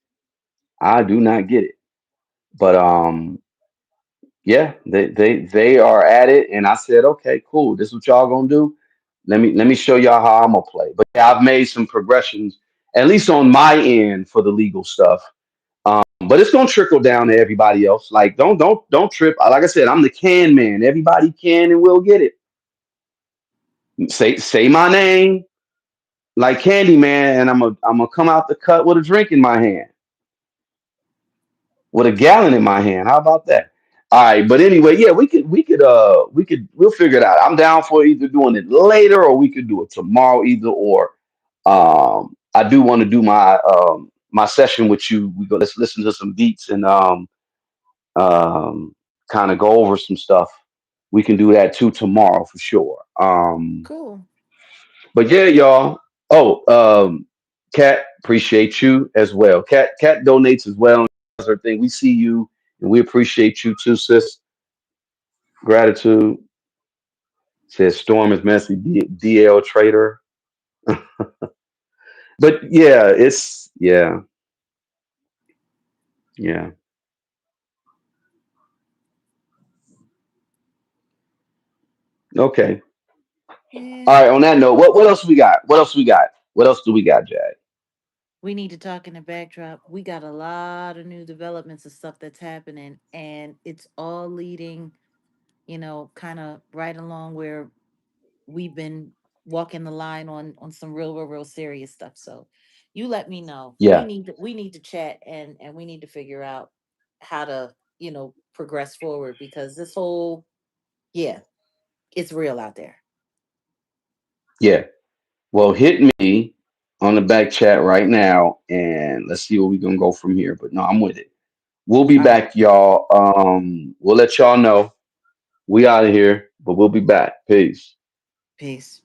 I do not get it. But yeah, they are at it, and I said, okay, cool. This is what y'all gonna do. Let me show y'all how I'm gonna play. But yeah, I've made some progressions, at least on my end for the legal stuff. But it's gonna trickle down to everybody else. Like, don't trip. Like I said, I'm the can man. Everybody can and will get it. Say my name like Candyman, and I'm gonna come out the cut with a drink in my hand, with a gallon in my hand. How about that? All right, but anyway, yeah, we'll figure it out. I'm down for either doing it later or we could do it tomorrow, either or. I do want to do my session with you. We go let's listen to some beats and um kind of go over some stuff. We can do that too tomorrow for sure. Cool. But yeah, y'all. Oh, Kat, appreciate you as well. Kat donates as well. Does her thing. We see you and we appreciate you too, sis. Gratitude. Says Storm is messy. DL trader. But yeah, it's yeah. Okay. Yeah. All right. On that note, what else we got? What else we got? What else do we got, Jack? We need to talk in the backdrop. We got a lot of new developments and stuff that's happening, and it's all leading, kind of right along where we've been walking the line on some real serious stuff. So you let me know. We Yeah, need to we need to chat and we need to figure out how to, progress forward because this whole yeah, it's real out there. yeah. Well, hit me on the back chat right now, and let's see where we gonna go from here. But no, I'm with it. We'll be All right. back, y'all. We'll let y'all know we out of here, but we'll be back. Peace. Peace.